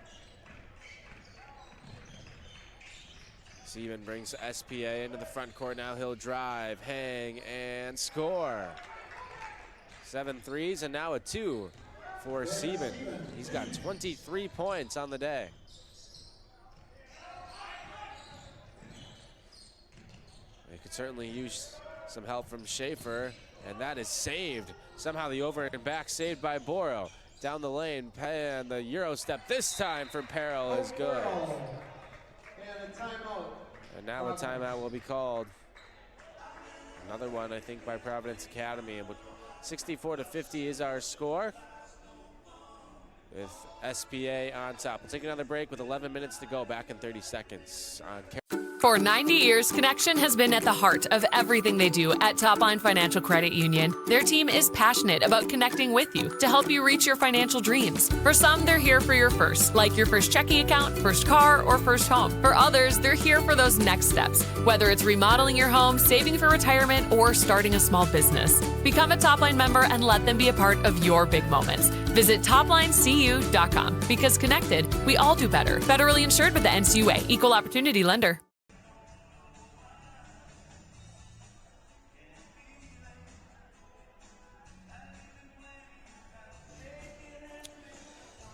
Sieben brings SPA into the front court. Now he'll drive, hang, and score. 7 threes and now a 2 for Sieben. He's got 23 points on the day. They could certainly use some help from Schaefer, and that is saved. Somehow the over and back saved by Boro. Down the lane, and the Euro step this time from Peril is good.
And a timeout.
And now a timeout will be called. Another one, I think, by Providence Academy. 64-50 is our score, with SPA on top. We'll take another break with 11 minutes to go. Back in 30 seconds on.
For 90 years, Connection has been at the heart of everything they do at Topline Financial Credit Union. Their team is passionate about connecting with you to help you reach your financial dreams. For some, they're here for your first, like your first checking account, first car, or first home. For others, they're here for those next steps, whether it's remodeling your home, saving for retirement, or starting a small business. Become a Topline member and let them be a part of your big moments. Visit toplinecu.com, because connected, we all do better. Federally insured with the NCUA, Equal Opportunity Lender.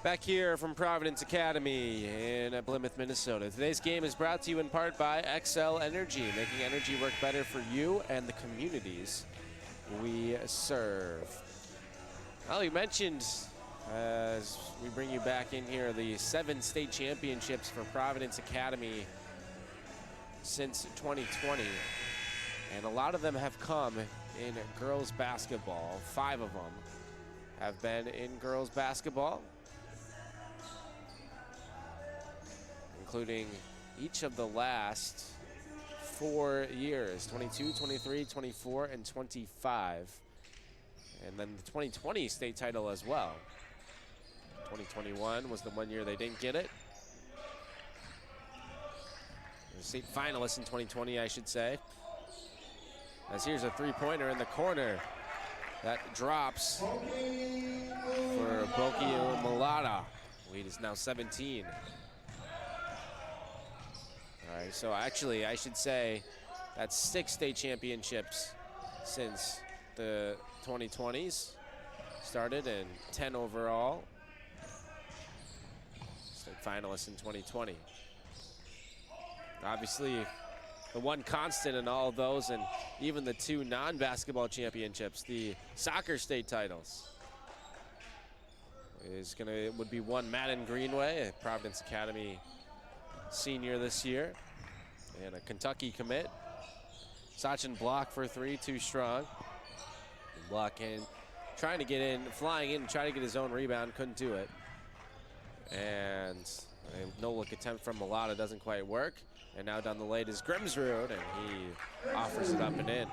Back here from Providence Academy in Plymouth, Minnesota. Today's game is brought to you in part by Xcel Energy, making energy work better for you and the communities we serve. Well, you mentioned, as we bring you back in here, the 7 state championships for Providence Academy since 2020. And a lot of them have come in girls basketball. 5 of them have been in girls basketball, including each of the last 4 years, 22, 23, 24, and 25. And then the 2020 state title as well. 2021 was the one year they didn't get it. The state finalists in 2020, I should say. As here's a three-pointer in the corner that drops for Boki Mulata. Lead is now 17. All right, so actually I should say that's 6 state championships since the 2020s started, and 10 overall. State finalists in 2020. Obviously, the one constant in all of those, and even the 2 non-basketball championships, the soccer state titles, would be one Madden Greenway, a Providence Academy senior this year, and a Kentucky commit. Sachin block for 3, too strong. Block in, trying to get in, flying in, trying to get his own rebound, couldn't do it. And a no-look attempt from Mulata doesn't quite work. And now down the lane is Grimsrud, and he offers it up and in.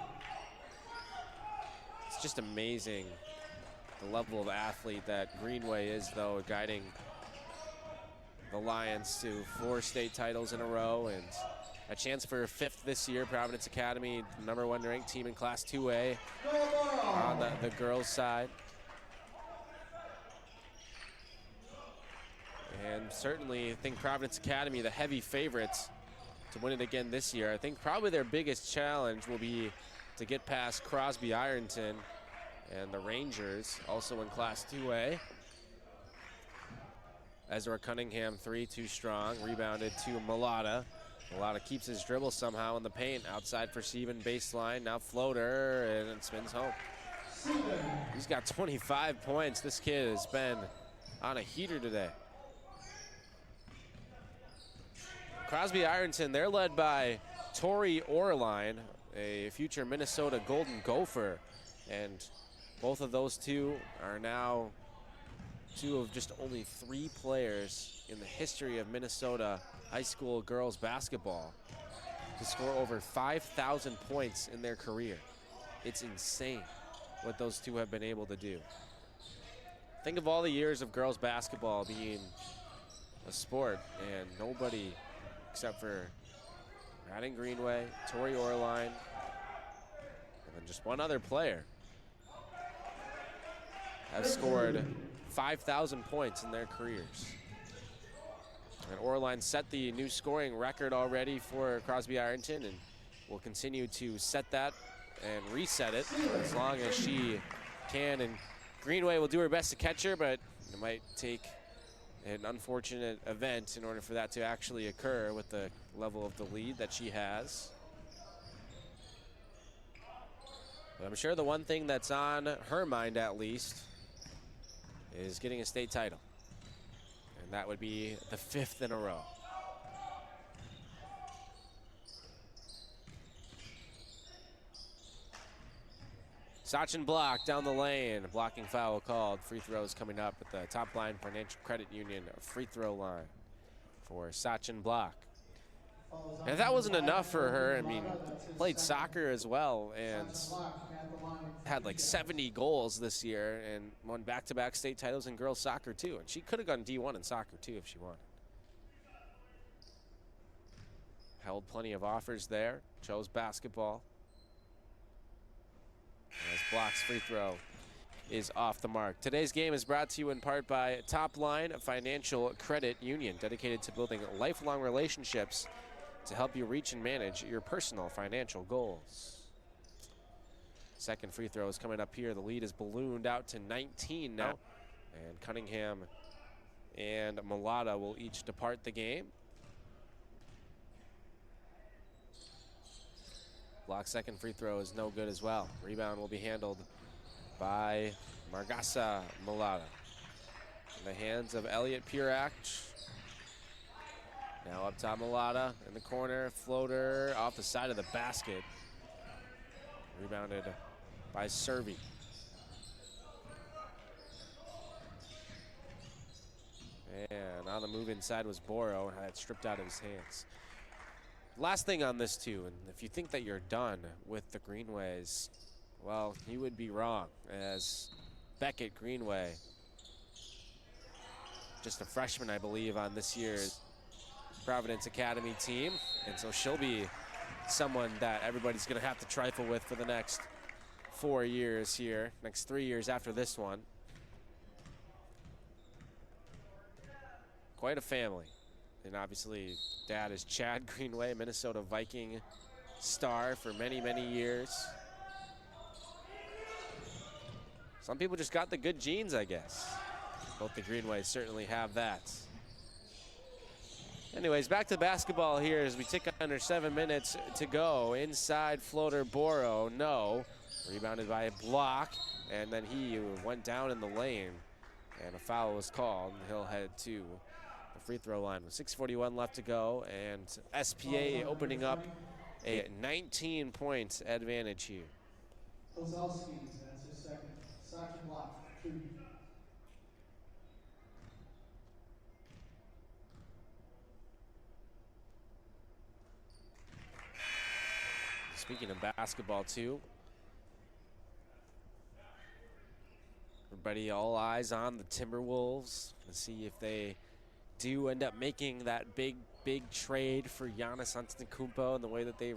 It's just amazing the level of athlete that Greenway is, though, guiding the Lions to 4 state titles in a row and a chance for a 5th this year. Providence Academy, #1 ranked team in Class 2A on the girls' side. And certainly I think Providence Academy, the heavy favorites to win it again this year. I think probably their biggest challenge will be to get past Crosby Ironton and the Rangers, also in Class 2A. Ezra Cunningham, 3, too strong. Rebounded to Mulata. Mulata keeps his dribble somehow in the paint. Outside for Steven, baseline. Now floater, and it spins home. He's got 25 points. This kid has been on a heater today. Crosby Ironton, they're led by Tori Orline, a future Minnesota Golden Gopher. And both of those two are now two of just only 3 players in the history of Minnesota high school girls basketball to score over 5,000 points in their career. It's insane what those two have been able to do. Think of all the years of girls basketball being a sport, and nobody except for Madden Greenway, Tori Orline, and then just one other player has scored 5,000 points in their careers. And Orline set the new scoring record already for Crosby Ironton and will continue to set that and reset it for as long as she can. And Greenway will do her best to catch her, but it might take an unfortunate event in order for that to actually occur with the level of the lead that she has. But I'm sure the one thing that's on her mind, at least, is getting a state title. And that would be the 5th in a row. Sachin Block down the lane. Blocking foul called. Free throws coming up at the Top Line Financial Credit Union free throw line for Sachin Block. And if that wasn't enough for her, I mean, played soccer as well and had like 70 goals this year and won back-to-back state titles in girls soccer too. And she could have gone D1 in soccer too if she wanted. Held plenty of offers there. Chose basketball. As Block's free throw is off the mark. Today's game is brought to you in part by Top Line Financial Credit Union, dedicated to building lifelong relationships to help you reach and manage your personal financial goals. Second free throw is coming up here. The lead is ballooned out to 19 now. And Cunningham and Mulata will each depart the game. Block's second free throw is no good as well. Rebound will be handled by Margasa Mulata. In the hands of Elliot Purak. Now up top, Mulata in the corner. Floater off the side of the basket. Rebounded by Servi. And on the move inside was Boro, and had it stripped out of his hands. Last thing on this too, and if you think that you're done with the Greenways, well, you would be wrong, as Beckett Greenway, just a freshman, I believe, on this year's Providence Academy team, and so she'll be someone that everybody's gonna have to trifle with for the next 4 years here, next 3 years after this one. Quite a family. And obviously, dad is Chad Greenway, Minnesota Viking star for many, many years. Some people just got the good genes, I guess. Both the Greenways certainly have that. Anyways, back to basketball here as we tick under 7 minutes to go. Inside floater Boro, no. Rebounded by a Block, and then he went down in the lane, and a foul was called, and he'll head to the free throw line with 6:41 left to go, and SPA opening up a 19-point advantage here.
Kozlowski, that's his second. Sachin Block, 2.
Speaking of basketball too, everybody, all eyes on the Timberwolves to see if they do end up making that big trade for Giannis Antetokounmpo in the way that they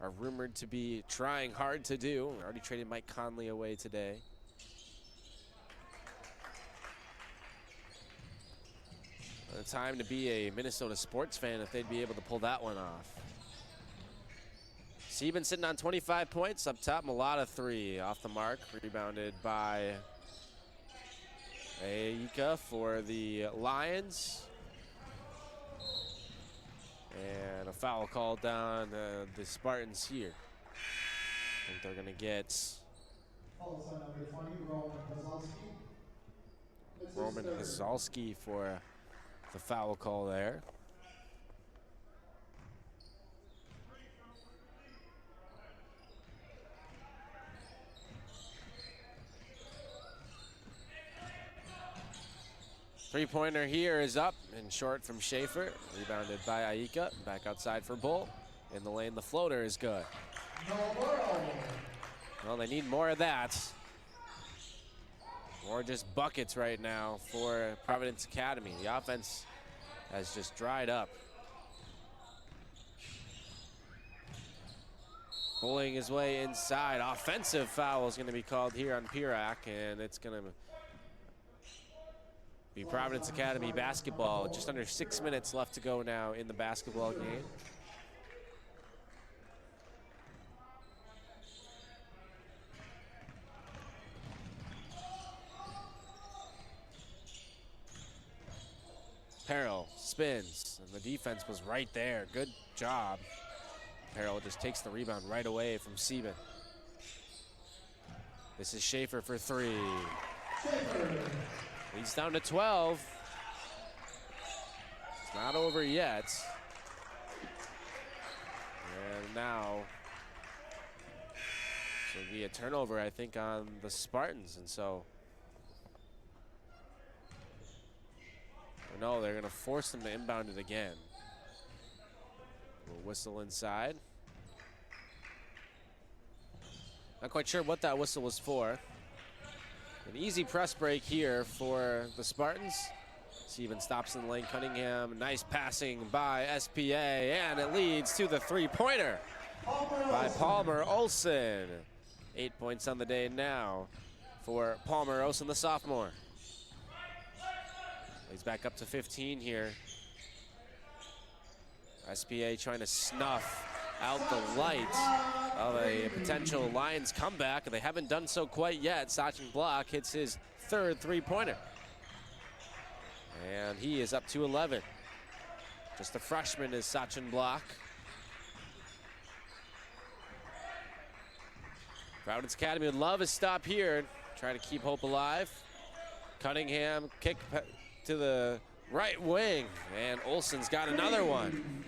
are rumored to be trying hard to do. We already traded Mike Conley away today. A time to be a Minnesota sports fan if they'd be able to pull that one off. Sieben sitting on 25 points up top. Mulata 3 off the mark. Rebounded by Aika for the Lions. And a foul called down the Spartans here. I think they're going to get
Falls on number 20, Roman Kozalski.
Roman Kozalski for the foul call there. Three-pointer here is up and short from Schaefer. Rebounded by Aika. Back outside for Bull. In the lane, the floater is good. Well, they need more of that. More just buckets right now for Providence Academy. The offense has just dried up. Pulling his way inside. Offensive foul is going to be called here on Pirak, and it's going to be Providence Academy basketball. Just under 6 minutes left to go now in the basketball game. Peril spins, and the defense was right there. Good job. Peril just takes the rebound right away from Sieben. This is Schaefer for 3. Leads down to 12. It's not over yet. And now, so it'll be a turnover, I think, on the Spartans, and so. No, they're going to force them to inbound it again. We'll whistle inside. Not quite sure what that whistle was for. An easy press break here for the Spartans. Sieben stops in the lane. Cunningham, nice passing by SPA, and it leads to the three-pointer by Palmer Olsen. 8 points on the day now for Palmer Olsen, the sophomore. He's back up to 15 here. SPA trying to snuff out the light of a potential Lions comeback. They haven't done so quite yet. Sachin Block hits his third three-pointer. And he is up to 11. Just a freshman is Sachin Block. Providence Academy would love a stop here. Try to keep hope alive. Cunningham kick to the right wing, and Olsen's got another one.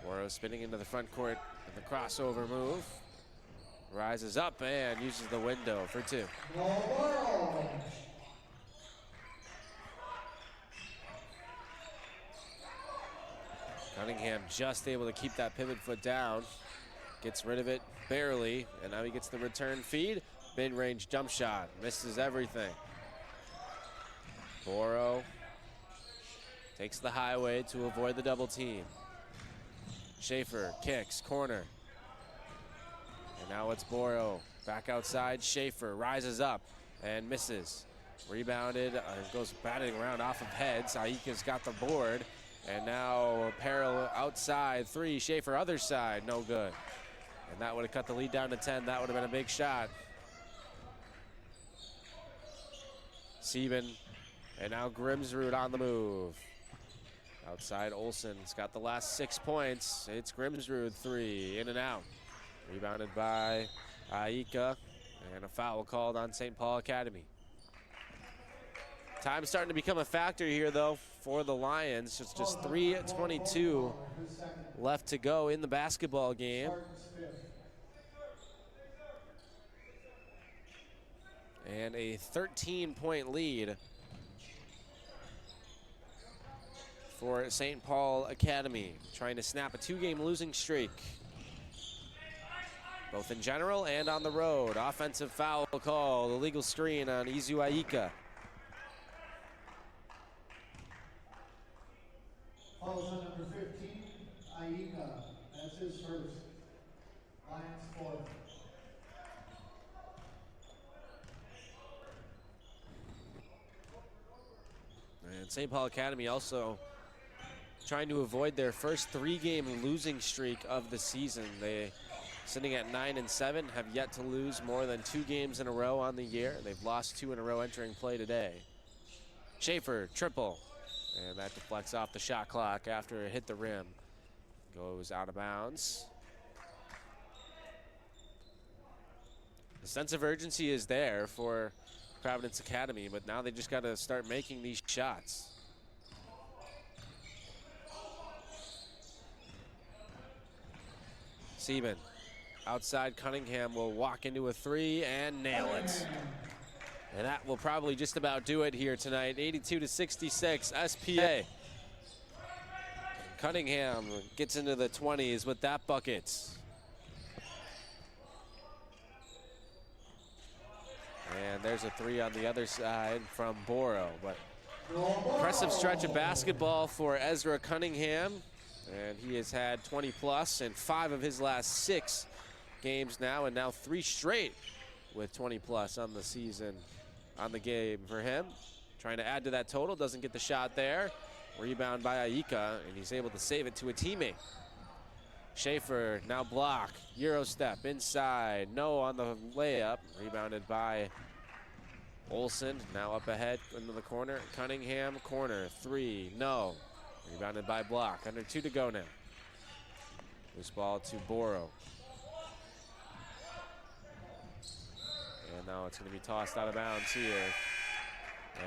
Boro spinning into the front court in the crossover move. Rises up and uses the window for 2. Cunningham just able to keep that pivot foot down. Gets rid of it barely, and now he gets the return feed. Mid-range jump shot, misses everything. Boro takes the highway to avoid the double team. Schaefer kicks, corner. And now it's Boro back outside. Schaefer rises up and misses. Rebounded, goes batting around off of heads. Aika's got the board. And now Peril outside, 3, Schaefer other side, no good. And that would have cut the lead down to 10. That would have been a big shot. Sieben, and now Grimsrud on the move. Outside Olsen's got the last 6 points. It's Grimsrud, 3, in and out. Rebounded by Aika, and a foul called on St. Paul Academy. Time starting to become a factor here, though, for the Lions. It's just 3:22 left to go in the basketball game. And a 13-point lead for St. Paul Academy, trying to snap a 2-game losing streak, both in general and on the road. Offensive foul call, the legal screen on Izu Aika.
Falls on number 15, Aika. That's his first. Lions
And St. Paul Academy also trying to avoid their first 3-game losing streak of the season. They, sitting at 9-7, have yet to lose more than 2 games in a row on the year. They've lost 2 in a row entering play today. Schaefer, triple, and that deflects off the shot clock after it hit the rim. Goes out of bounds. The sense of urgency is there for Providence Academy, but now they just got to start making these shots. Sieben, outside Cunningham will walk into a 3 and nail it. And that will probably just about do it here tonight. 82-66, SPA. Cunningham gets into the 20s with that bucket. And there's a 3 on the other side from Boro. But impressive stretch of basketball for Ezra Cunningham. And he has had 20 plus in 5 of his last 6 games now, and now 3 straight with 20 plus on the season, on the game for him. Trying to add to that total, doesn't get the shot there. Rebound by Aika, and he's able to save it to a teammate. Schaefer now block, Euro step inside, no on the layup. Rebounded by Olsen, now up ahead into the corner. Cunningham, corner, 3, no. Rebounded by Block, under 2 to go now. Loose ball to Boro. And now it's going to be tossed out of bounds here.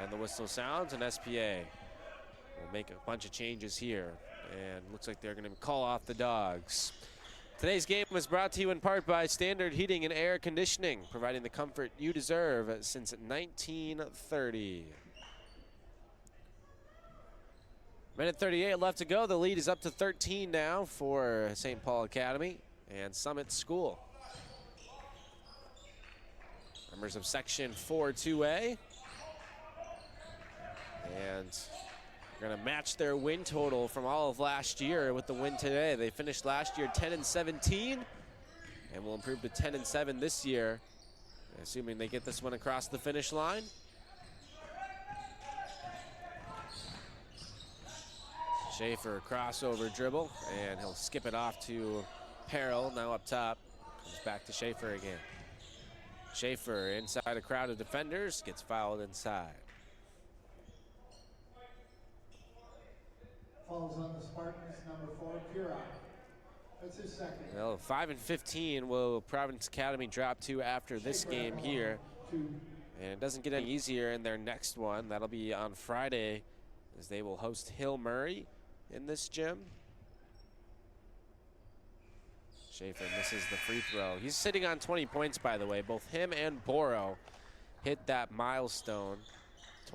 And the whistle sounds, and SPA will make a bunch of changes here. And looks like they're going to call off the Dogs. Today's game was brought to you in part by Standard Heating and Air Conditioning, providing the comfort you deserve since 1930. Minute 38 left to go. The lead is up to 13 now for St. Paul Academy and Summit School. Members of Section 4-2A. And they're going to match their win total from all of last year with the win today. They finished last year 10-17 and will improve to 10-7 this year, assuming they get this one across the finish line. Schaefer crossover dribble, and he'll skip it off to Peril, now up top. Comes back to Schaefer again. Schaefer inside a crowd of defenders, gets fouled inside.
Falls on the Spartans, number 4, Pura. That's his second.
Well, 5-15 will Providence Academy drop to after this game here. And it doesn't get any easier in their next one. That'll be on Friday, as they will host Hill Murray in this gym. Schaefer misses the free throw. He's sitting on 20 points, by the way. Both him and Boro hit that milestone.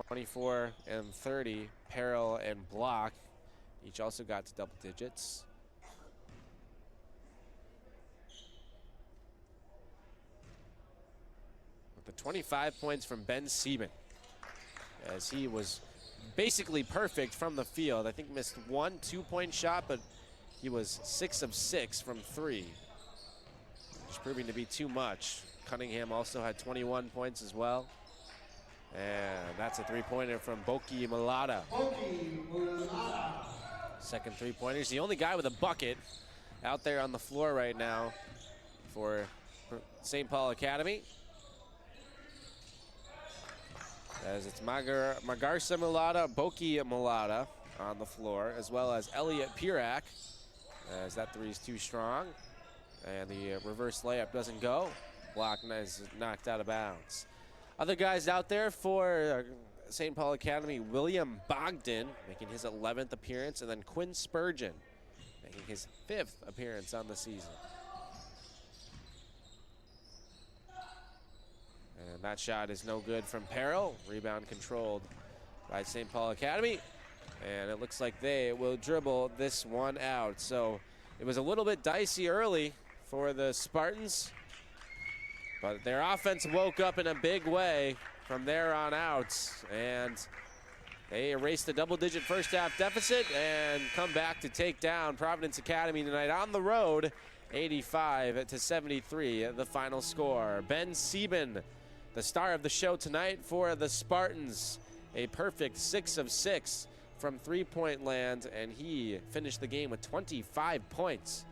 24 and 30, Peril and Block each also got to double digits. With the 25 points from Ben Sieben, as he was basically perfect from the field. I think missed 1 2-point shot, but he was 6 of 6 from 3, which is proving to be too much. Cunningham also had 21 points as well. And that's a 3-pointer from Boki Mulata. Second 3-pointer. He's the only guy with a bucket out there on the floor right now for St. Paul Academy. As it's Magarsa Mulata, Boki Mulata on the floor, as well as Elliot Pirak, as that 3 is too strong. And the reverse layup doesn't go. Block is knocked out of bounds. Other guys out there for St. Paul Academy, William Bogdan making his 11th appearance, and then Quinn Spurgeon making his 5th appearance on the season. And that shot is no good from Peril. Rebound controlled by St. Paul Academy. And it looks like they will dribble this one out. So it was a little bit dicey early for the Spartans, but their offense woke up in a big way from there on out. And they erased the double-digit first-half deficit and come back to take down Providence Academy tonight on the road, 85-73, the final score. Ben Sieben, the star of the show tonight for the Spartans. a perfect 6 of 6 from three-point land, and he finished the game with 25 points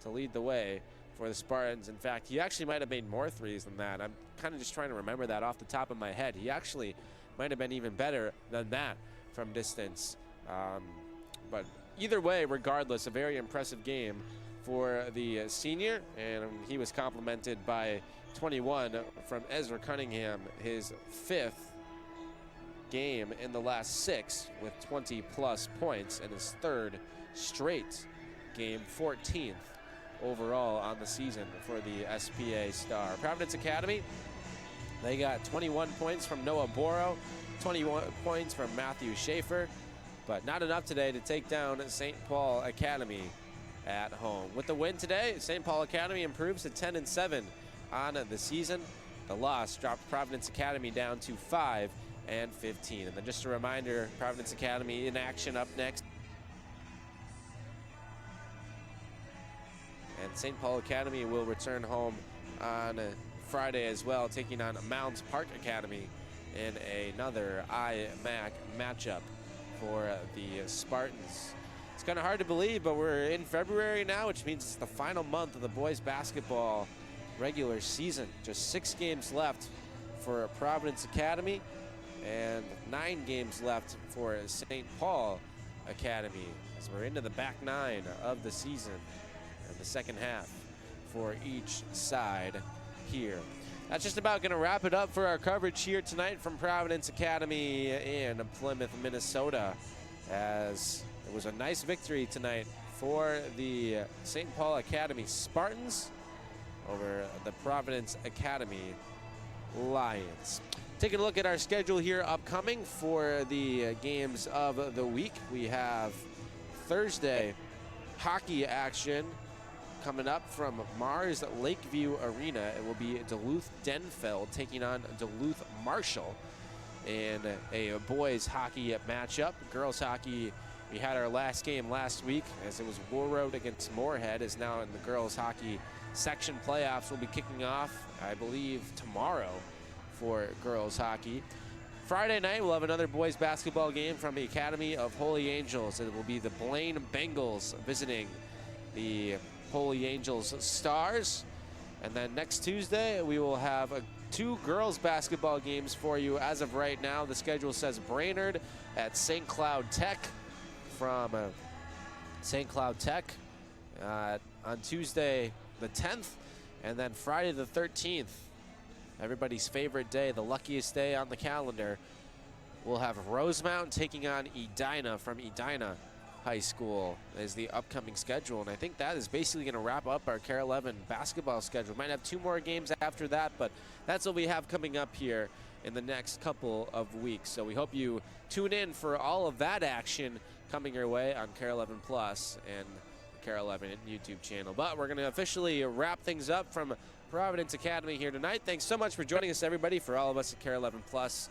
to lead the way for the Spartans. In fact, he actually might have made more threes than that. I'm kind of just trying to remember that off the top of my head. He actually might have been even better than that from distance. But either way, regardless, a very impressive game for the senior, and he was complimented by 21 from Ezra Cunningham, his 5th game in the last 6 with 20-plus points, and his 3rd straight game, 14th overall on the season for the SPA Star. Providence Academy, they got 21 points from Noah Boro, 21 points from Matthew Schaefer, but not enough today to take down St. Paul Academy at home. With the win today, St. Paul Academy improves to 10-7 on the season. The loss dropped Providence Academy down to 5-15. And then just a reminder, Providence Academy in action up next. And St. Paul Academy will return home on Friday as well, taking on Mounds Park Academy in another IMAC matchup for the Spartans. It's kind of hard to believe, but we're in February now, which means it's the final month of the boys basketball regular season. Just 6 games left for Providence Academy and 9 games left for St. Paul Academy, as we're into the back 9 of the season and the second half for each side here. That's just about going to wrap it up for our coverage here tonight from Providence Academy in Plymouth, Minnesota, as it was a nice victory tonight for the St. Paul Academy Spartans over the Providence Academy Lions. Taking a look at our schedule here upcoming for the games of the week. We have Thursday hockey action coming up from Mars Lakeview Arena. It will be Duluth Denfeld taking on Duluth Marshall in a boys hockey matchup. Girls hockey, we had our last game last week as it was Warroad against Moorhead, is now in the girls hockey section. Playoffs will be kicking off, I believe, tomorrow for girls hockey. Friday night, we'll have another boys basketball game from the Academy of Holy Angels. It will be the Blaine Bengals visiting the Holy Angels Stars. And then next Tuesday, we will have 2 girls basketball games for you. As of right now, the schedule says Brainerd at St. Cloud Tech from St. Cloud Tech on Tuesday the 10th, and then Friday the 13th, everybody's favorite day, the luckiest day on the calendar, we'll have Rosemount taking on Edina from Edina High School is the upcoming schedule. And I think that is basically going to wrap up our Care 11 basketball schedule. Might have 2 more games after that, but that's what we have coming up here in the next couple of weeks. So we hope you tune in for all of that action coming your way on Care 11 Plus and the Care 11 YouTube channel. But we're going to officially wrap things up from Providence Academy here tonight. Thanks so much for joining us, everybody, for all of us at Care 11 Plus.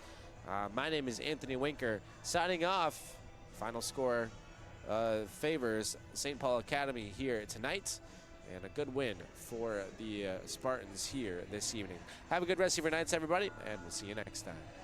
My name is Anthony Winker, signing off. Final score favors St. Paul Academy here tonight, and a good win for the Spartans here this evening. Have a good rest of your nights, everybody, and we'll see you next time.